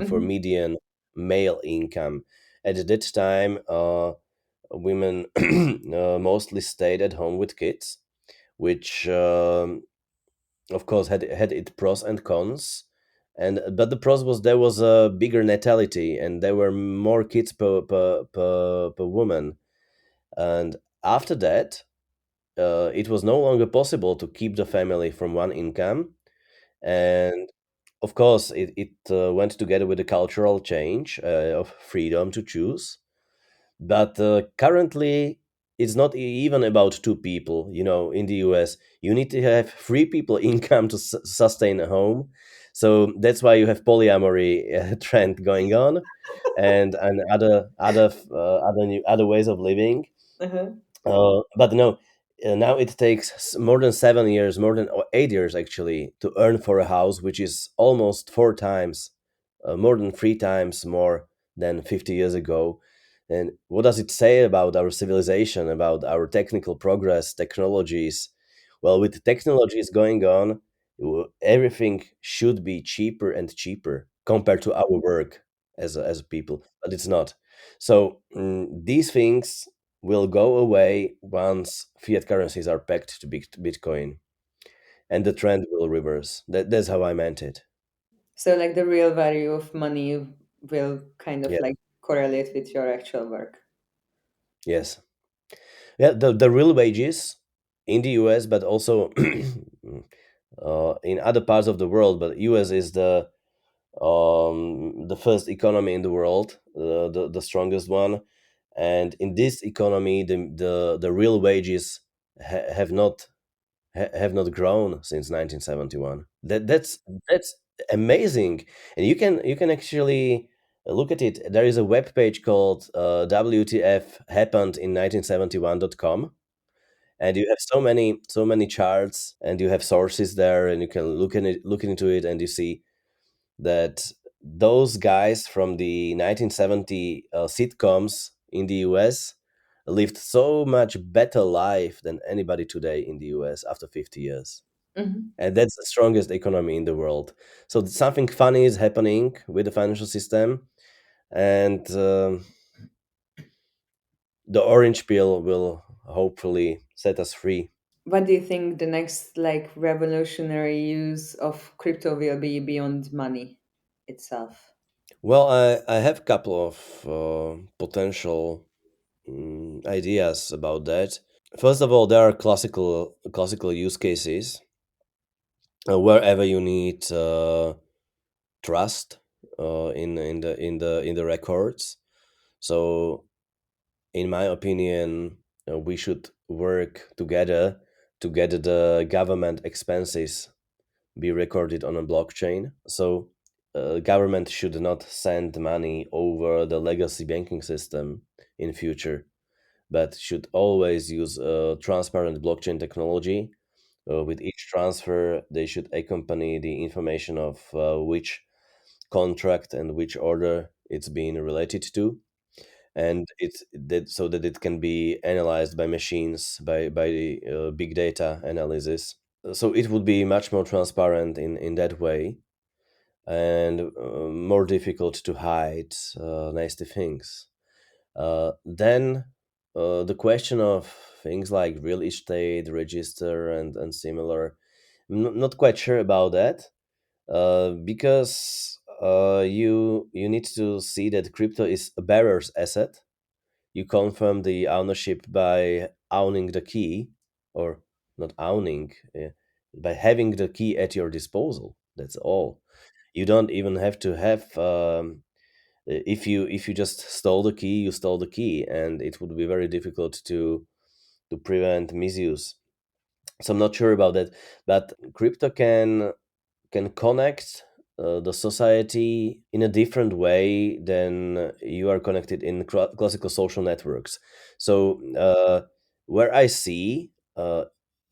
for Hmm. median male income. At that time, women mostly stayed at home with kids, which of course had its pros and cons. And but the pros was there was a bigger natality, and there were more kids per woman. And after that, it was no longer possible to keep the family from one income. And of course, it went together with the cultural change of freedom to choose. But currently, it's not even about two people. In the US, you need to have three people income to sustain a home. So that's why you have polyamory trend going on, and other ways of living. Uh-huh. But no, now it takes more than 7 years, more than 8 years actually, to earn for a house, which is almost four times, more than three times more than 50 years ago. And what does it say about our civilization, about our technical progress, technologies? Well, with technologies going on, everything should be cheaper and cheaper compared to our work as a people, but it's not. So these things will go away once fiat currencies are pegged to Bitcoin, and the trend will reverse. That's how I meant it. So like the real value of money will kind of Yeah. like correlate with your actual work. Yes. Yeah. The real wages in the US, but also in other parts of the world. But US is the first economy in the world, the strongest one. And in this economy, the real wages have not grown since 1971. That's amazing. And you can actually look at it. There is a web page called WTF happened in 1971.com, and you have so many charts, and you have sources there, and you can look into it, and you see that those guys from the 1970 sitcoms in the US lived so much better life than anybody today in the US after 50 years. Hmm. And that's the strongest economy in the world. So something funny is happening with the financial system, and the orange pill will hopefully set us free. What do you think the next like revolutionary use of crypto will be beyond money itself? Well, I have a couple of potential ideas about that. First of all, there are classical use cases wherever you need trust in the records. So, in my opinion, we should work together to get the government expenses be recorded on a blockchain. So, government should not send money over the legacy banking system in future, but should always use transparent blockchain technology. With each transfer, they should accompany the information of which contract and which order it's being related to, and it's that so that it can be analyzed by machines by the big data analysis. So it would be much more transparent in that way, and more difficult to hide nasty things. Then the question of things like real estate register and similar, I'm not quite sure about that, because you need to see that crypto is a bearer's asset. You confirm the ownership by owning the key, or not owning, by having the key at your disposal. That's all. You don't even have to have. If you just stole the key, you stole the key, and it would be very difficult to prevent misuse. So I'm not sure about that, but crypto can connect the society in a different way than you are connected in classical social networks. So where I see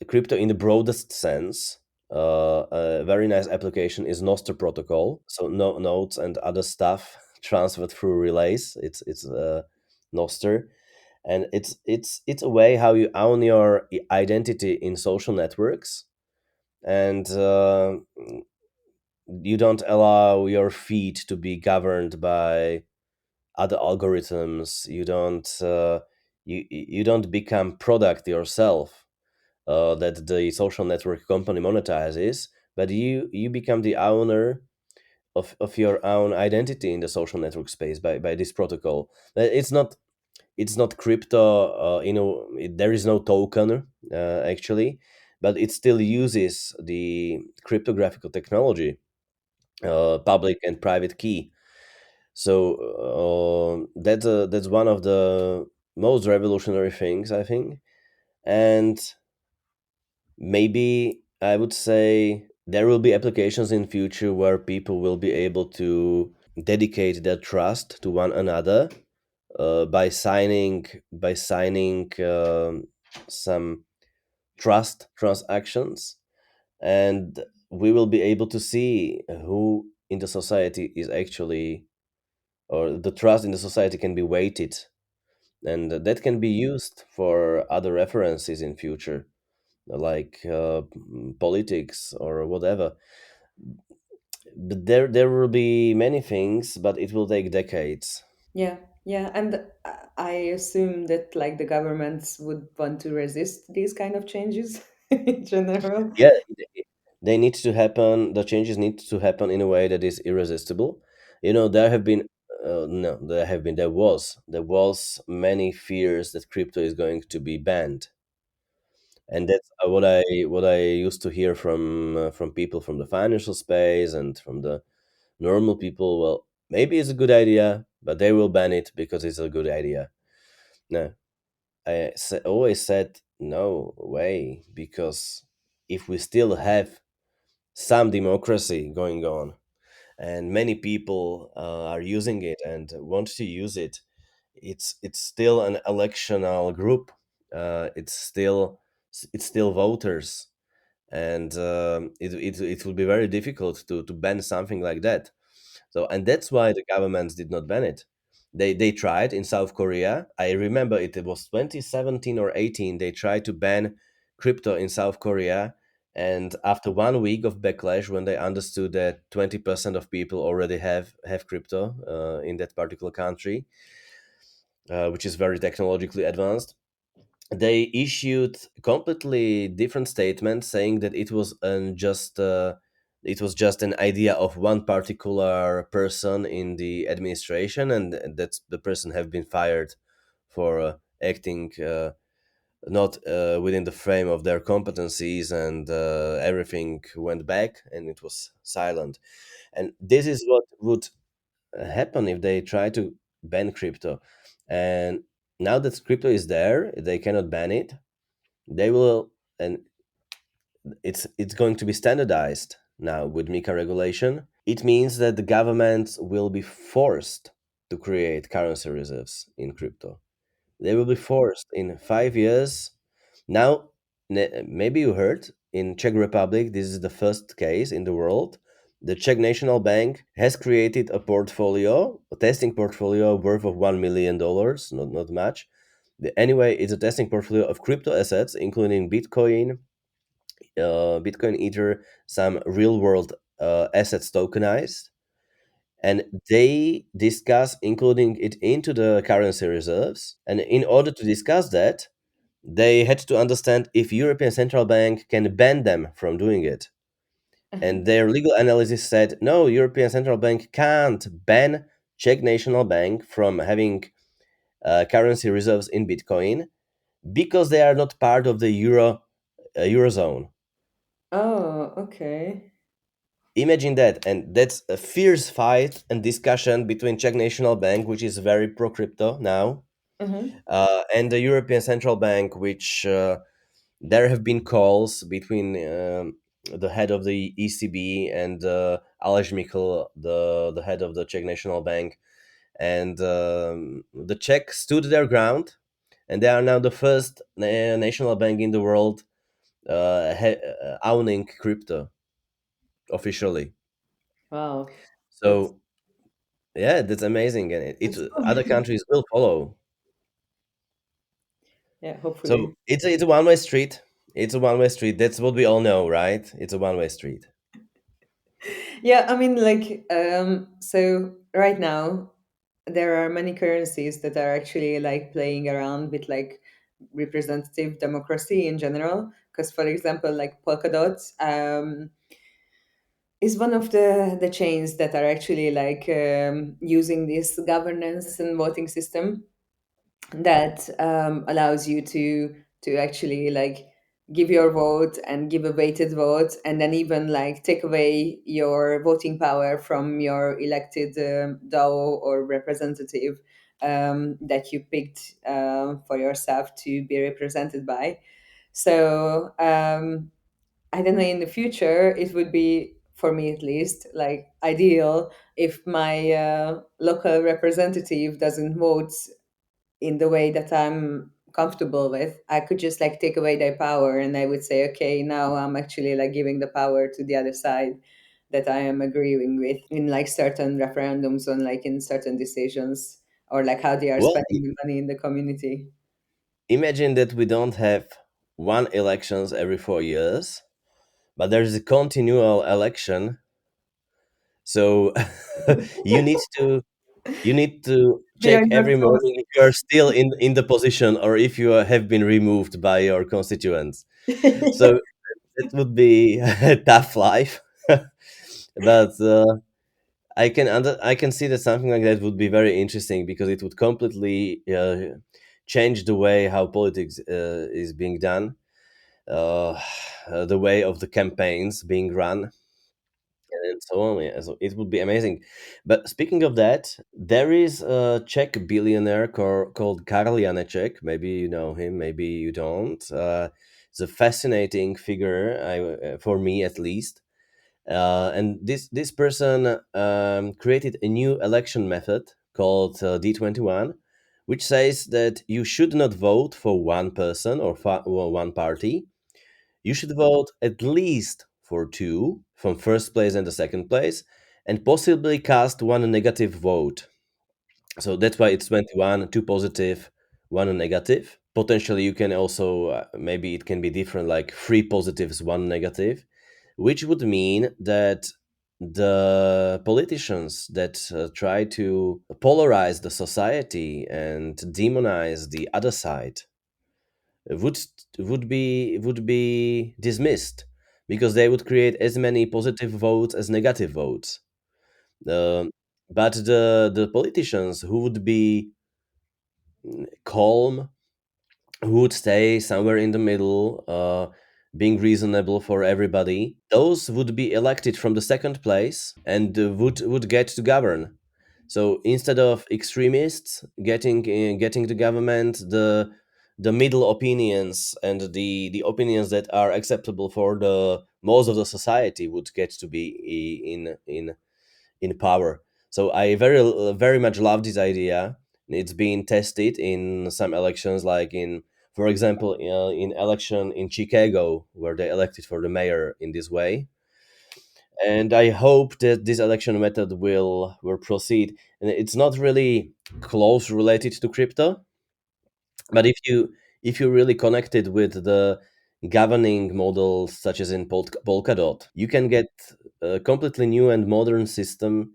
crypto in the broadest sense, a very nice application is Nostr protocol. So nodes and other stuff transferred through relays. It's Nostr, and it's a way how you own your identity in social networks, and you don't allow your feed to be governed by other algorithms. You don't become product yourself that the social network company monetizes, but you become the owner of your own identity in the social network space by this protocol. It's not crypto, there is no token actually, but it still uses the cryptographical technology, public and private key. So that's one of the most revolutionary things, I think. And maybe I would say there will be applications in future where people will be able to dedicate their trust to one another by signing some trust transactions, and we will be able to see who in the society is actually, or the trust in the society can be weighted, and that can be used for other references in future, like politics or whatever. But there will be many things, but it will take decades. Yeah, yeah, and I assume that like the governments would want to resist these kind of changes in general. Yeah, they need to happen. The changes need to happen in a way that is irresistible. There was many fears that crypto is going to be banned, and that's what I used to hear from people from the financial space and from the normal people. Well, maybe it's a good idea, but they will ban it because it's a good idea. No, always said no way, because if we still have some democracy going on and many people are using it and want to use it, it's still an electional group. It's still voters, and it will be very difficult to ban something like that. So, and that's why the governments did not ban it. They tried in South Korea. I remember it was 2017 or 18. They tried to ban crypto in South Korea, and after 1 week of backlash, when they understood that 20% of people already have crypto in that particular country, which is very technologically advanced, they issued completely different statement saying that it was just an idea of one particular person in the administration, and that the person have been fired for acting not within the frame of their competencies, and everything went back and it was silent. And this is what would happen if they try to ban crypto. And now that crypto is there, they cannot ban it. They will, and it's going to be standardized now with MiCA regulation. It means that the governments will be forced to create currency reserves in crypto. They will be forced in 5 years. Now, maybe you heard in Czech Republic, this is the first case in the world. The Czech National Bank has created a testing portfolio worth of $1 million, not much. Anyway, it's a testing portfolio of crypto assets, including Bitcoin Ether, some real world assets tokenized, and they discuss including it into the currency reserves. And in order to discuss that, they had to understand if European Central Bank can ban them from doing it. And their legal analysis said, no, European Central Bank can't ban Czech National Bank from having currency reserves in Bitcoin because they are not part of the eurozone. Oh, okay. Imagine that, and that's a fierce fight and discussion between Czech National Bank, which is very pro crypto now, Mm-hmm. and the European Central Bank, which There have been calls between the head of the ECB and Aleš Mikl, the head of the Czech National Bank, and the Czech stood their ground, and they are now the first national bank in the world owning crypto officially. Wow, that's So yeah, that's amazing, and that's cool. other countries will follow. Yeah, So hopefully. it's a one way street. It's a one way street. That's what we all know, right? It's a one way street. Yeah, I mean, like, so right now there are many currencies that are actually like playing around with like representative democracy in general. Because, for example, like Polkadot is one of the chains that are actually like using this governance and voting system that allows you to actually like give your vote and give a weighted vote, and then even like take away your voting power from your elected DAO or representative that you picked for yourself to be represented by. So I don't know, in the future it would be, for me at least, like ideal if my local representative doesn't vote in the way that I'm comfortable with. I could just like take away their power and I would say, okay, now I'm actually like giving the power to the other side that I am agreeing with in like certain referendums on like in certain decisions or like how they are Well, spending the money in the community. imagine that we don't have one elections every 4 years, but there's a continual election. So you need to you need to We are check not every so. morning if you are still in the position or if you have been removed by your constituents. So it would be a tough life, but I can see that something like that would be very interesting because it would completely change the way how politics is being done, uh, the way of the campaigns being run, and so on. Yeah, so it would be amazing. But speaking of that, there is a Czech billionaire called Karl Janeček. Maybe you know him, maybe you don't. It's a fascinating figure, for me at least. And this person created a new election method called D21, which says that you should not vote for one person or one party. You should vote at least for two from first place and the second place, and possibly cast one negative vote. So that's why it's 21, two positive, one negative. Potentially, you can also, maybe it can be different, like three positives, one negative, which would mean that the politicians that try to polarize the society and demonize the other side would would be dismissed because they would create as many positive votes as negative votes. Um, but the politicians who would be calm, who would stay somewhere in the middle, being reasonable for everybody, those would be elected from the second place and would get to govern. So instead of extremists getting the government, the middle opinions and the opinions that are acceptable for the most of the society would get to be in power. So I very much love this idea. It's been tested in some elections, like in, for example, in election in Chicago, where they elected for the mayor in this way. And I hope that this election method will proceed. And it's not really close related to crypto, but if you really connected with the governing models, such as in Polkadot, you can get a completely new and modern system,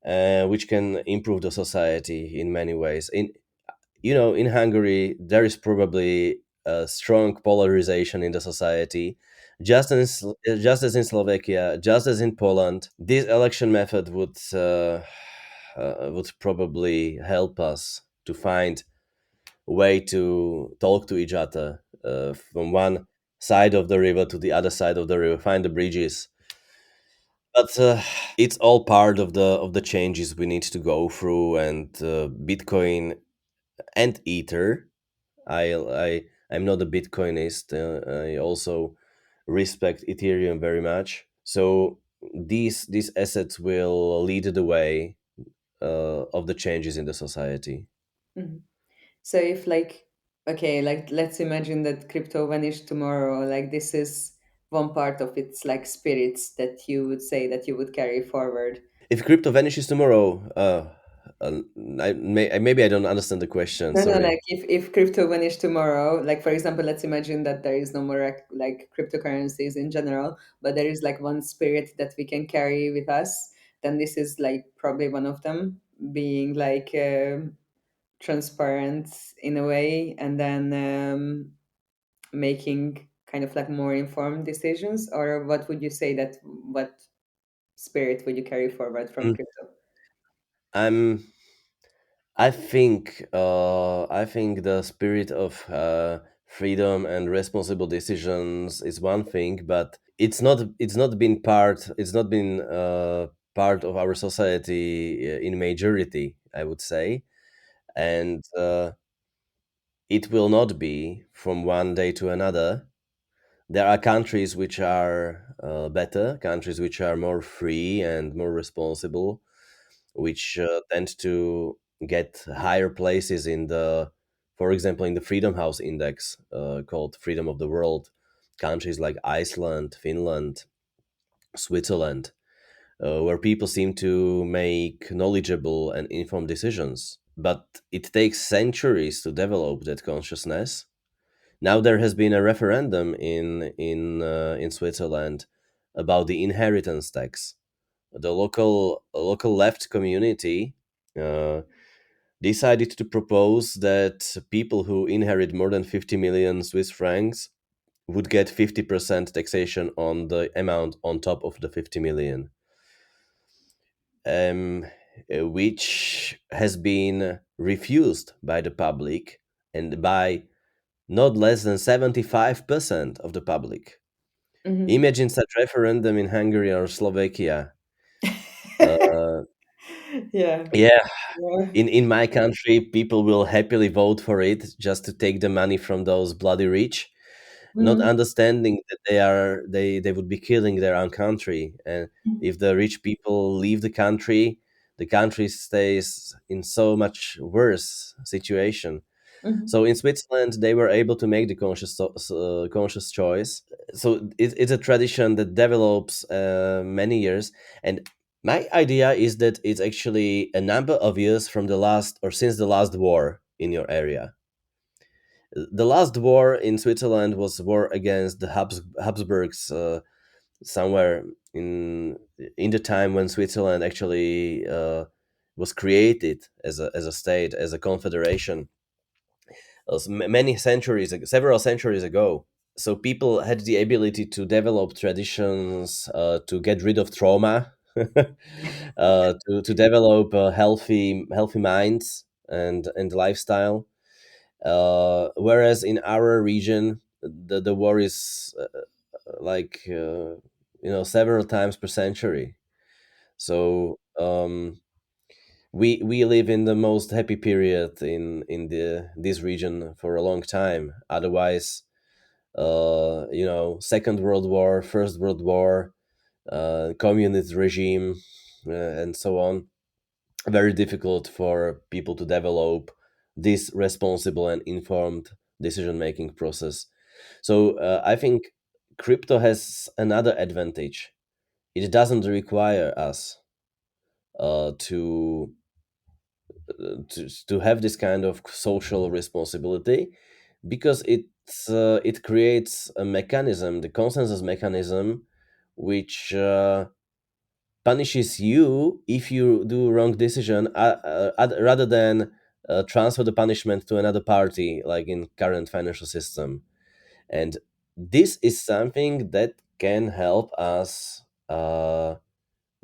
which can improve the society in many ways. In Hungary, there is probably a strong polarization in the society, just as in Slovakia, just as in Poland. This election method would probably help us to find a way to talk to each other, from one side of the river to the other side of the river, find the bridges. But it's all part of the changes we need to go through, and Bitcoin and Ether. I I I'm not a Bitcoinist. I also respect Ethereum very much. So these assets will lead the way of the changes in the society. Mhm. So if like, okay, like let's imagine that crypto vanished tomorrow, like this is one part of its like spirits that you would say that you would carry forward. If crypto vanishes tomorrow, uh, maybe I don't understand the question. No, no, Sorry. like if crypto vanished tomorrow, like for example, let's imagine that there is no more like cryptocurrencies in general, but there is like one spirit that we can carry with us, then this is like probably one of them, being like transparent in a way, and then making kind of like more informed decisions. Or what would you say that what spirit would you carry forward from Mm, crypto? I'm. I think the spirit of freedom and responsible decisions is one thing, but it's not been part of our society in majority, I would say, and it will not be from one day to another. There are countries which are better, countries which are more free and more responsible, which tend to get higher places in the, for example, in the Freedom House Index called Freedom of the World. Countries like Iceland, Finland, Switzerland, where people seem to make knowledgeable and informed decisions. But it takes centuries to develop that consciousness. Now there has been a referendum in Switzerland about the inheritance tax. The local left community uh, decided to propose that people who inherit more than 50 million Swiss francs would get 50% taxation on the amount on top of the 50 million, um, which has been refused by the public and by not less than 75% of the public. Hmm. Imagine such referendum in Hungary or Slovakia. Uh, Yeah. yeah, Yeah. in my country, people will happily vote for it just to take the money from those bloody rich, not Mhm. understanding that they would be killing their own country. And if the rich people leave the country stays in so much worse situation. Mhm. So in Switzerland, they were able to make the conscious choice. So it's a tradition that develops many years, and my idea is that it's actually a number of years from the last or since the last war in your area. The last war in Switzerland was war against the Habsburgs, somewhere in the time when Switzerland actually was created as a state, as a confederation, many centuries, several centuries ago. So people had the ability to develop traditions, to get rid of trauma, to develop healthy minds and lifestyle. Whereas in our region, the war is like several times per century. So we live in the most happy period in this region for a long time. Otherwise, Second World War, First World War, communist regime, and so on. Very difficult for people to develop this responsible and informed decision making process. So I think crypto has another advantage. It doesn't require us to to have this kind of social responsibility because it creates a mechanism, the consensus mechanism, which punishes you if you do wrong decision, rather than transfer the punishment to another party, like in current financial system. And this is something that can help us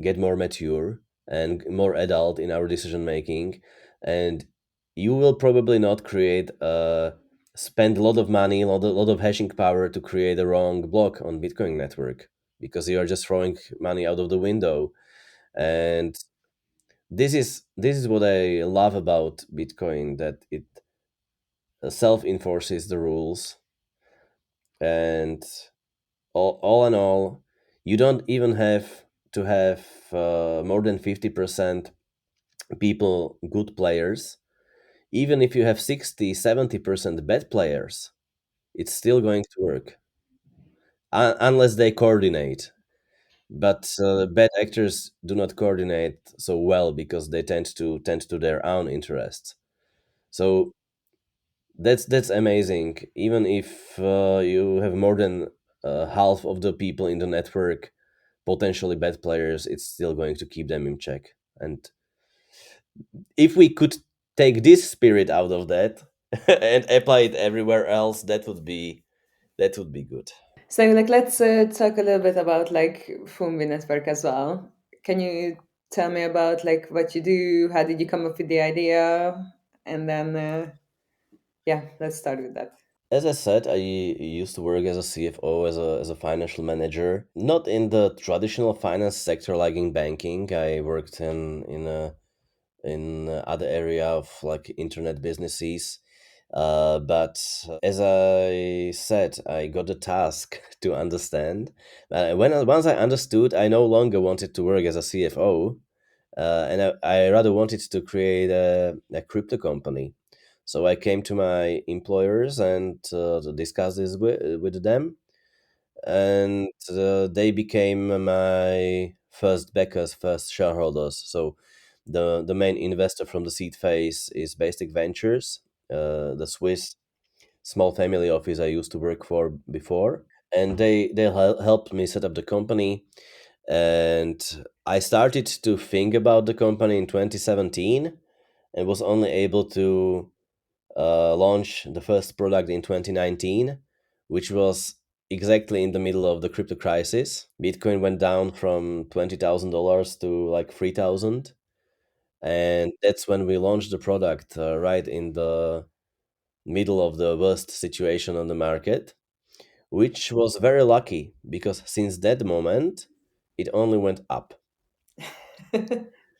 get more mature and more adult in our decision making. And you will probably not spend a lot of money, lot of hashing power to create a wrong block on Bitcoin network, because you are just throwing money out of the window. And this is what I love about Bitcoin, that it self enforces the rules. and all in all, you don't even have to have more than 50% people good players. Even if you have 60-70% bad players, it's still going to work, unless they coordinate. But bad actors do not coordinate so well because they tend to their own interests. So that's amazing. Even if you have more than half of the people in the network potentially bad players, it's still going to keep them in check. And if we could take this spirit out of that and apply it everywhere else, that would be good. So, like, let's talk a little bit about like Fumbi network as well. Can you tell me about like what you do? How did you come up with the idea? And then, yeah, let's start with that. As I said, I used to work as a CFO, as a financial manager, not in the traditional finance sector like in banking. I worked in other area of like internet businesses. But as I said, I got the task to understand. Once I understood, I no longer wanted to work as a CFO, and I rather wanted to create a crypto company. So I came to my employers and to discuss this with them, and they became my first backers, first shareholders. So the main investor from the seed phase is Basic Ventures, the Swiss small family office I used to work for before, and they helped me set up the company. And I started to think about the company in 2017 and was only able to launch the first product in 2019, which was exactly in the middle of the crypto crisis. Bitcoin went down from $20,000 to like 3,000. And that's when we launched the product, right in the middle of the worst situation on the market, which was very lucky because since that moment, it only went up.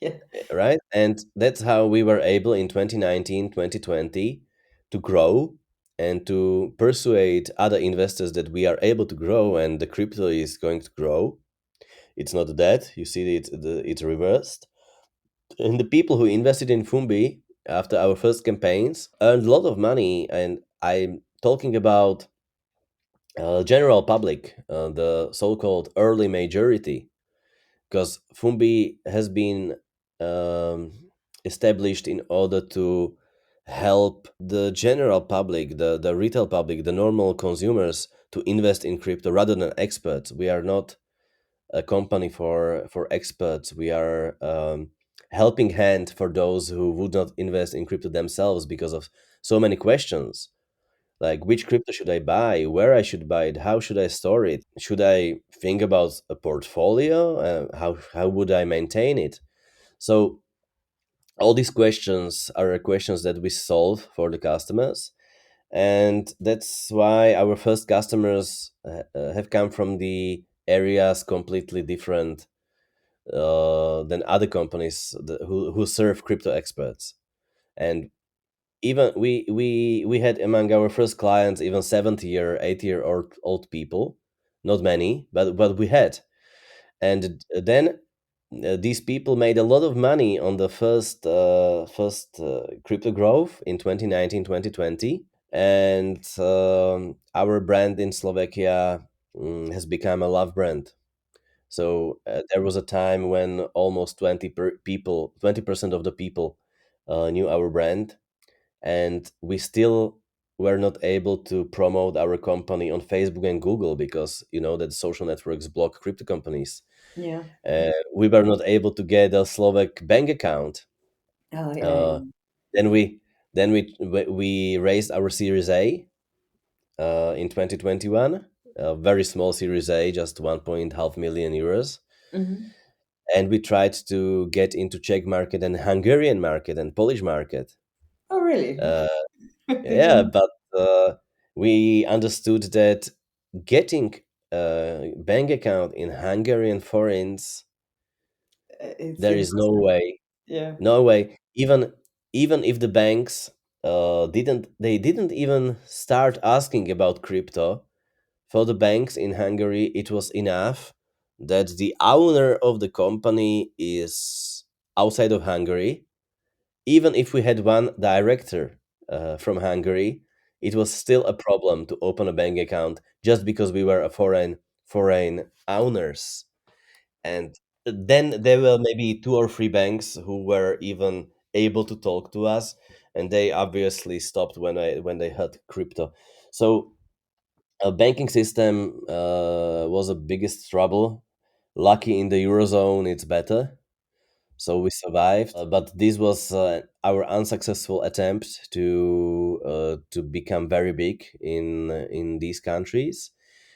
Yeah. Right? And that's how we were able in 2019, 2020 to grow and to persuade other investors that we are able to grow and the crypto is going to grow. It's not that. You see, it's reversed. And the people who invested in Fumbi after our first campaigns earned a lot of money. And I'm talking about general public, the so-called early majority, because Fumbi has been um, established in order to help the general public, the retail public, the normal consumers to invest in crypto rather than experts. We are not a company for experts. We are helping hand for those who would not invest in crypto themselves because of so many questions, like which crypto should I buy, where I should buy it, how should I store it, should I think about a portfolio, how would I maintain it. So all these questions are questions that we solve for the customers, and that's why our first customers have come from the areas completely different than other companies who serve crypto experts. And even we had among our first clients even 70 or 80 year old people, not many, but we had. And then these people made a lot of money on the first crypto growth in 2019, 2020. And our brand in Slovakia has become a love brand. So there was a time when almost 20% of the people knew our brand, and we still were not able to promote our company on Facebook and Google because you know that social networks block crypto companies. Yeah. We were not able to get a Slovak bank account. Oh, yeah. Uh, Yeah. then we raised our Series A in 2021, a very small Series A, just 1.5 million euros, Mhm. and we tried to get into Czech market and Hungarian market and Polish market. Oh, really? Uh, Yeah, but we understood that getting a bank account in Hungarian forints, It's there is no impossible. way, Yeah. no way. Even if the banks didn't even start asking about crypto, for the banks in Hungary, it was enough that the owner of the company is outside of Hungary. Even if we had one director from Hungary, it was still a problem to open a bank account just because we were a foreign owners. And then there were maybe two or three banks who were even able to talk to us, and they obviously stopped when they heard crypto. So a banking system was a biggest trouble. Lucky in the eurozone, it's better. So we survived, but this was our unsuccessful attempt to become very big in these countries.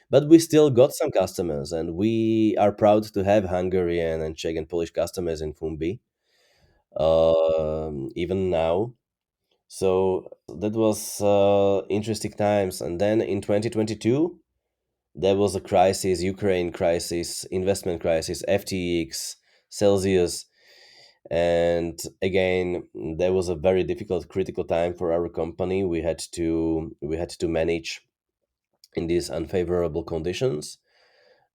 But we still got some customers, and we are proud to have Hungarian and Czech and Polish customers in Fumbi, even now. So that was interesting times. And then in 2022, there was a crisis, Ukraine crisis, investment crisis, FTX, Celsius, and again there was a very difficult, critical time for our company. We had to manage in these unfavorable conditions,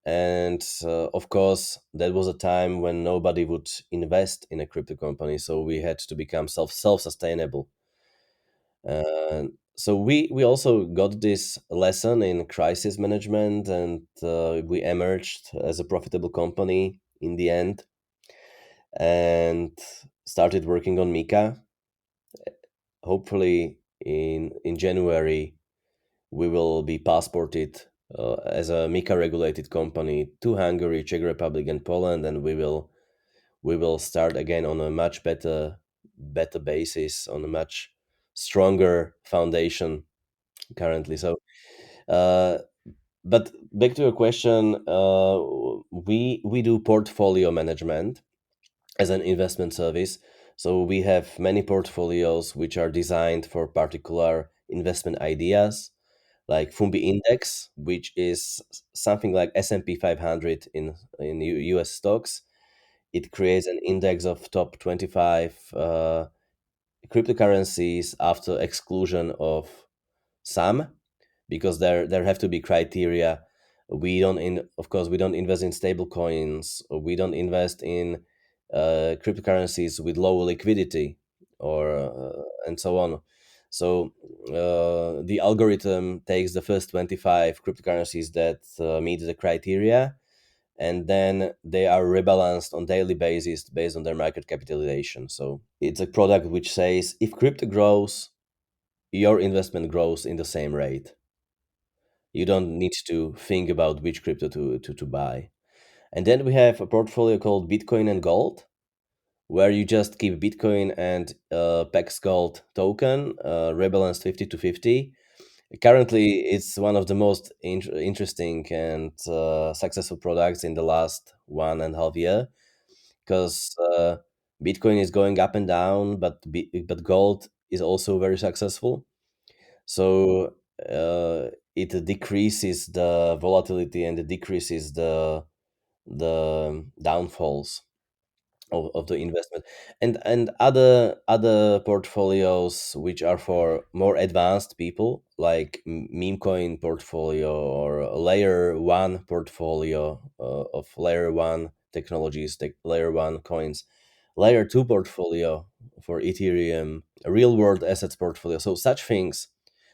and of course that was a time when nobody would invest in a crypto company, so we had to become self-sustainable. So we also got this lesson in crisis management, and we emerged as a profitable company in the end, and started working on MiCA. Hopefully in January we will be passported as a MiCA regulated company to Hungary, Czech Republic, and Poland, and we will start again on a much better basis, on a much stronger foundation currently. So, uh, but back to your question, we do portfolio management as an investment service. So we have many portfolios which are designed for particular investment ideas, like Fumbi Index, which is something like S&P 500 in US stocks. It creates an index of top 25 cryptocurrencies after exclusion of some, because there have to be criteria. We don't in Of course we don't invest in stable coins, or we don't invest in cryptocurrencies with low liquidity, or and so on. So the algorithm takes the first 25 cryptocurrencies that meet the criteria, and then they are rebalanced on daily basis based on their market capitalization. So it's a product which says if crypto grows, your investment grows in the same rate. You don't need to think about which crypto to buy. And then we have a portfolio called Bitcoin and Gold, where you just keep Bitcoin and PEX Gold token, rebalanced 50 to 50. Currently, it's one of the most interesting and successful products in the last 1.5 year, because Bitcoin is going up and down, but gold is also very successful. So it decreases the volatility, and it decreases the downfalls of the investment. And other portfolios which are for more advanced people, like meme coin portfolio, or a layer one portfolio of layer one technologies, layer one coins, layer two portfolio for Ethereum, a real world assets portfolio, so such things.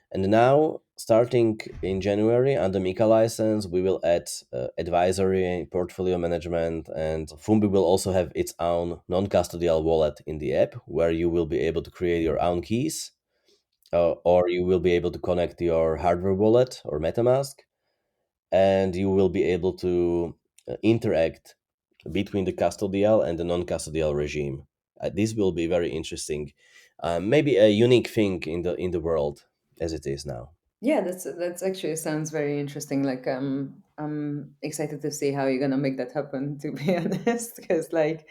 And now, starting in January, under MiCA license, we will add advisory, portfolio management, and Fumbi will also have its own non-custodial wallet in the app, where you will be able to create your own keys, or you will be able to connect your hardware wallet or MetaMask, and you will be able to interact between the custodial and the non-custodial regime. This will be very interesting, maybe a unique thing in the world as it is now. Yeah, that's actually sounds very interesting. Like I'm excited to see how you're gonna make that happen. To be honest, because like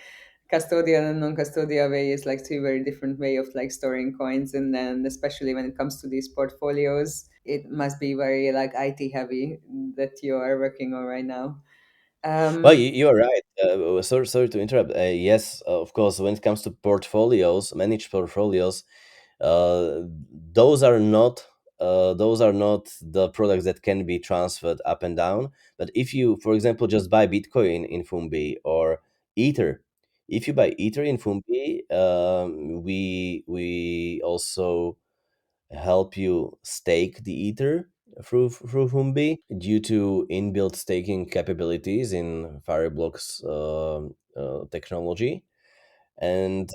custodial and non-custodial way is like two very different way of like storing coins, and then especially when it comes to these portfolios, it must be very like IT heavy that you are working on right now. Well, Um, you are right. Sorry to interrupt. Yes, of course, when it comes to portfolios, managed portfolios, uh, those are not those are not the products that can be transferred up and down. But if you, for example, just buy Bitcoin in Fumbi or Ether, if you buy Ether in Fumbi, we also help you stake the Ether through Fumbi due to inbuilt staking capabilities in Fireblocks technology. And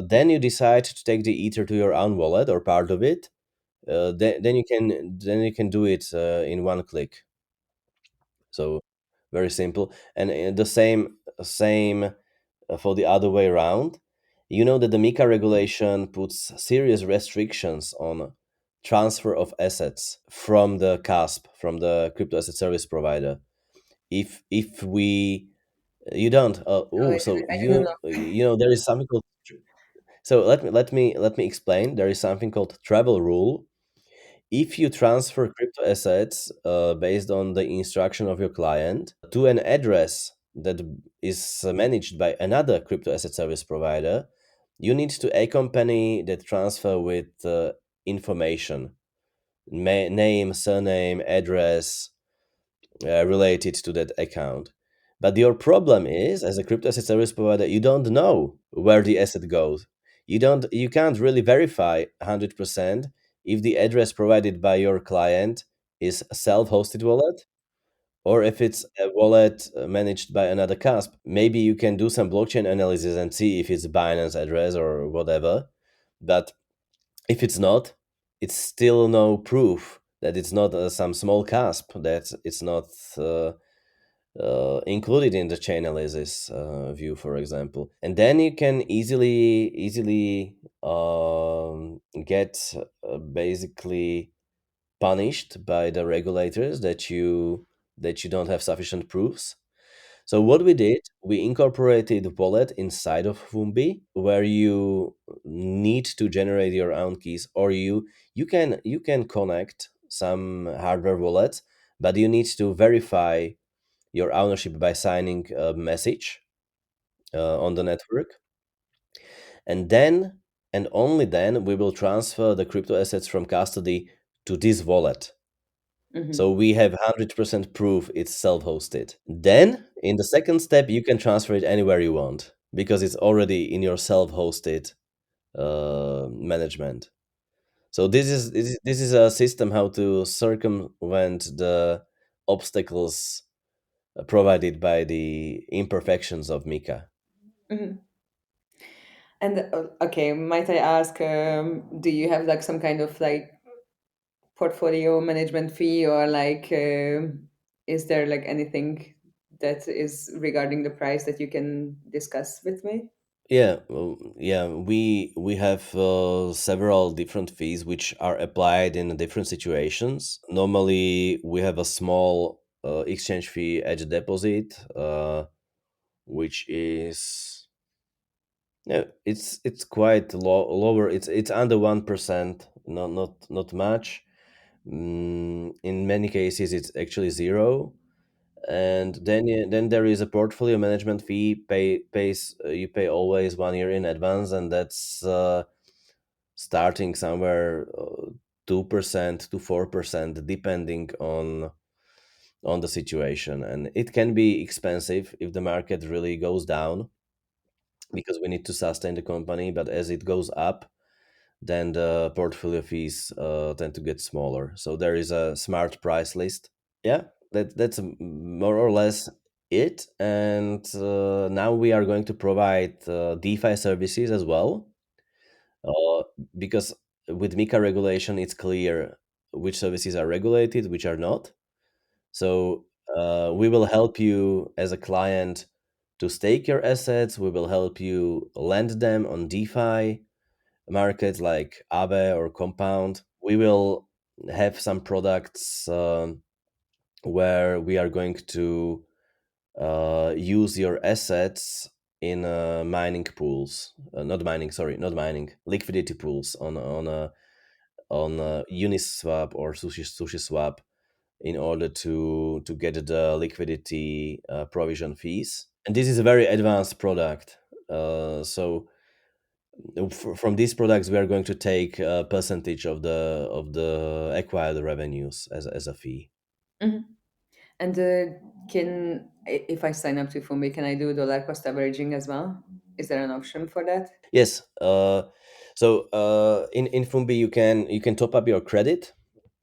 then you decide to take the Ether to your own wallet or part of it. Then you can do it in one click. So very simple. And the same for the other way around. You know that the MiCA regulation puts serious restrictions on transfer of assets from the CASP, from the crypto asset service provider. If we you don't No, oh so I didn't know. you know there is something called, so let me explain. There is something called travel rule. If you transfer crypto assets based on the instruction of your client to an address that is managed by another crypto asset service provider, you need to accompany that transfer with information, name, surname, address, related to that account. But your problem is, as a crypto asset service provider, you don't know where the asset goes. You can't really verify 100% if the address provided by your client is a self-hosted wallet or if it's a wallet managed by another CASP. Maybe you can do some blockchain analysis and see if it's Binance address or whatever. But if it's not, it's still no proof that it's not some small CASP, that it's not included in the chain analysis view, for example. And then you can easily get basically punished by the regulators that you don't have sufficient proofs. So what we did, we incorporated wallet inside of Fumbi, where you need to generate your own keys, or you can connect some hardware wallets, but you need to verify your ownership by signing a message on the network, and then and only then we will transfer the crypto assets from custody to this wallet. Hmm. So we have 100% proof it's self-hosted. Then, in the second step, you can transfer it anywhere you want because it's already in your self-hosted management. So this is a system how to circumvent the obstacles provided by the imperfections of MiCA. Hmm. And okay, might I ask, do you have like some kind of like portfolio management fee, or like is there like anything that is regarding the price that you can discuss with me? Yeah, well, yeah, we have several different fees which are applied in different situations. Normally, we have a small exchange fee at the deposit, which is, yeah, it's quite lower. It's under 1%, not much. In many cases, it's actually zero. And then there is a portfolio management fee. You pay always 1 year in advance, and that's starting somewhere 2% to 4%, depending on the situation. And it can be expensive if the market really goes down because we need to sustain the company. But as it goes up, then the portfolio fees tend to get smaller. So there is a smart price list. Yeah, that's more or less it. And now we are going to provide DeFi services as well, uh, because with MiCA regulation, it's clear which services are regulated, which are not. So we will help you as a client to stake your assets. We will help you lend them on DeFi markets like Aave or Compound. We will have some products where we are going to use your assets in mining pools, not mining, sorry, not mining, liquidity pools on Uniswap or SushiSwap in order to get the liquidity provision fees. And this is a very advanced product. So From these products, we are going to take a percentage of the acquired revenues as a fee. Mhm. And if I sign up to Fumbi, can I do dollar cost averaging as well? Is there an option for that? Yes. In Fumbi, you can top up your credit,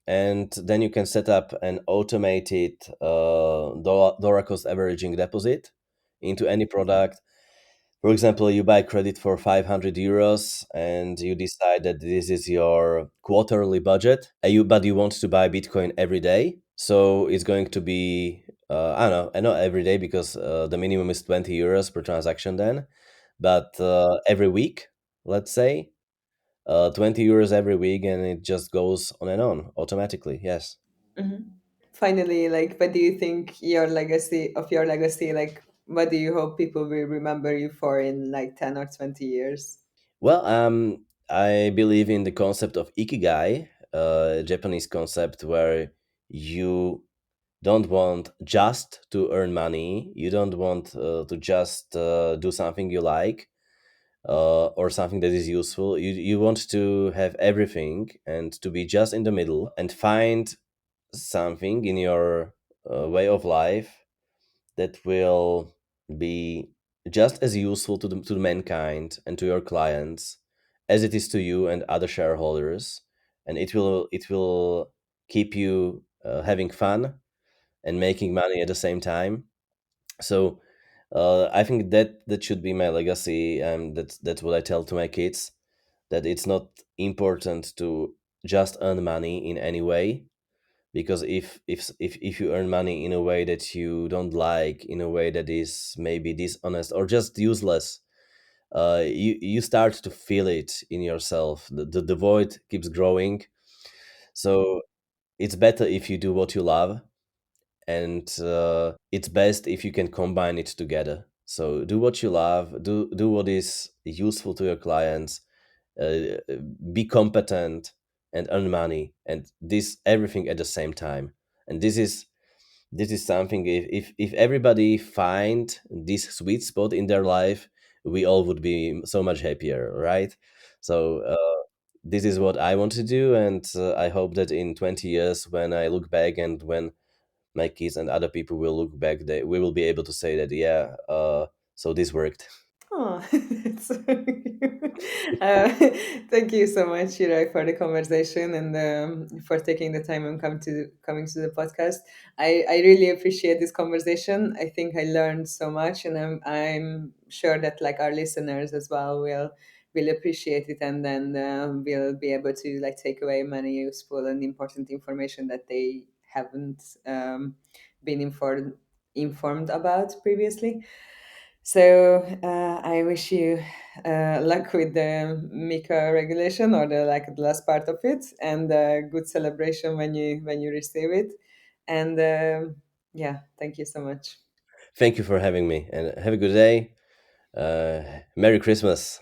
and then you can set up an automated dollar cost averaging deposit into any product. For example, you buy credit for 500 euros and you decide that this is your quarterly budget, but you want to buy Bitcoin every day. So it's going to be, I don't know, I know every day because the minimum is 20 euros per transaction then, but every week, let's say, 20 euros every week, and it just goes on and on automatically. Yes. Mhm. Finally, like, what do you think your legacy, like, what do you hope people will remember you for in like 10 or 20 years? Well, I believe in the concept of ikigai, a Japanese concept where you don't want just to earn money. You don't want to just do something you like or something that is useful. You want to have everything and to be just in the middle and find something in your way of life that will be just as useful to mankind and to your clients as it is to you and other shareholders, and it will keep you having fun and making money at the same time. So I think that should be my legacy, and that's what I tell to my kids, that it's not important to just earn money in any way, because if you earn money in a way that you don't like, in a way that is maybe dishonest or just useless, you start to feel it in yourself. The void keeps growing. So it's better if you do what you love, and it's best if you can combine it together. So do what you love, do what is useful to your clients, uh, be competent and earn money, and this everything at the same time. And this is something, if everybody find this sweet spot in their life, we all would be so much happier, right? So this is what I want to do, and I hope that in 20 years, when I look back and when my kids and other people will look back, we will be able to say that, yeah, so this worked. Oh, that's so cute. Thank you so much, Shirai, for the conversation and for taking the time and coming to the podcast. I really appreciate this conversation. I think I learned so much, and I'm sure that like our listeners as well will appreciate it, and then will be able to like take away many useful and important information that they haven't been informed about previously. So I wish you luck with the MiCA regulation, or the last part of it, and good celebration when you receive it. And yeah, thank you so much. Thank you for having me, and have a good day. Merry Christmas.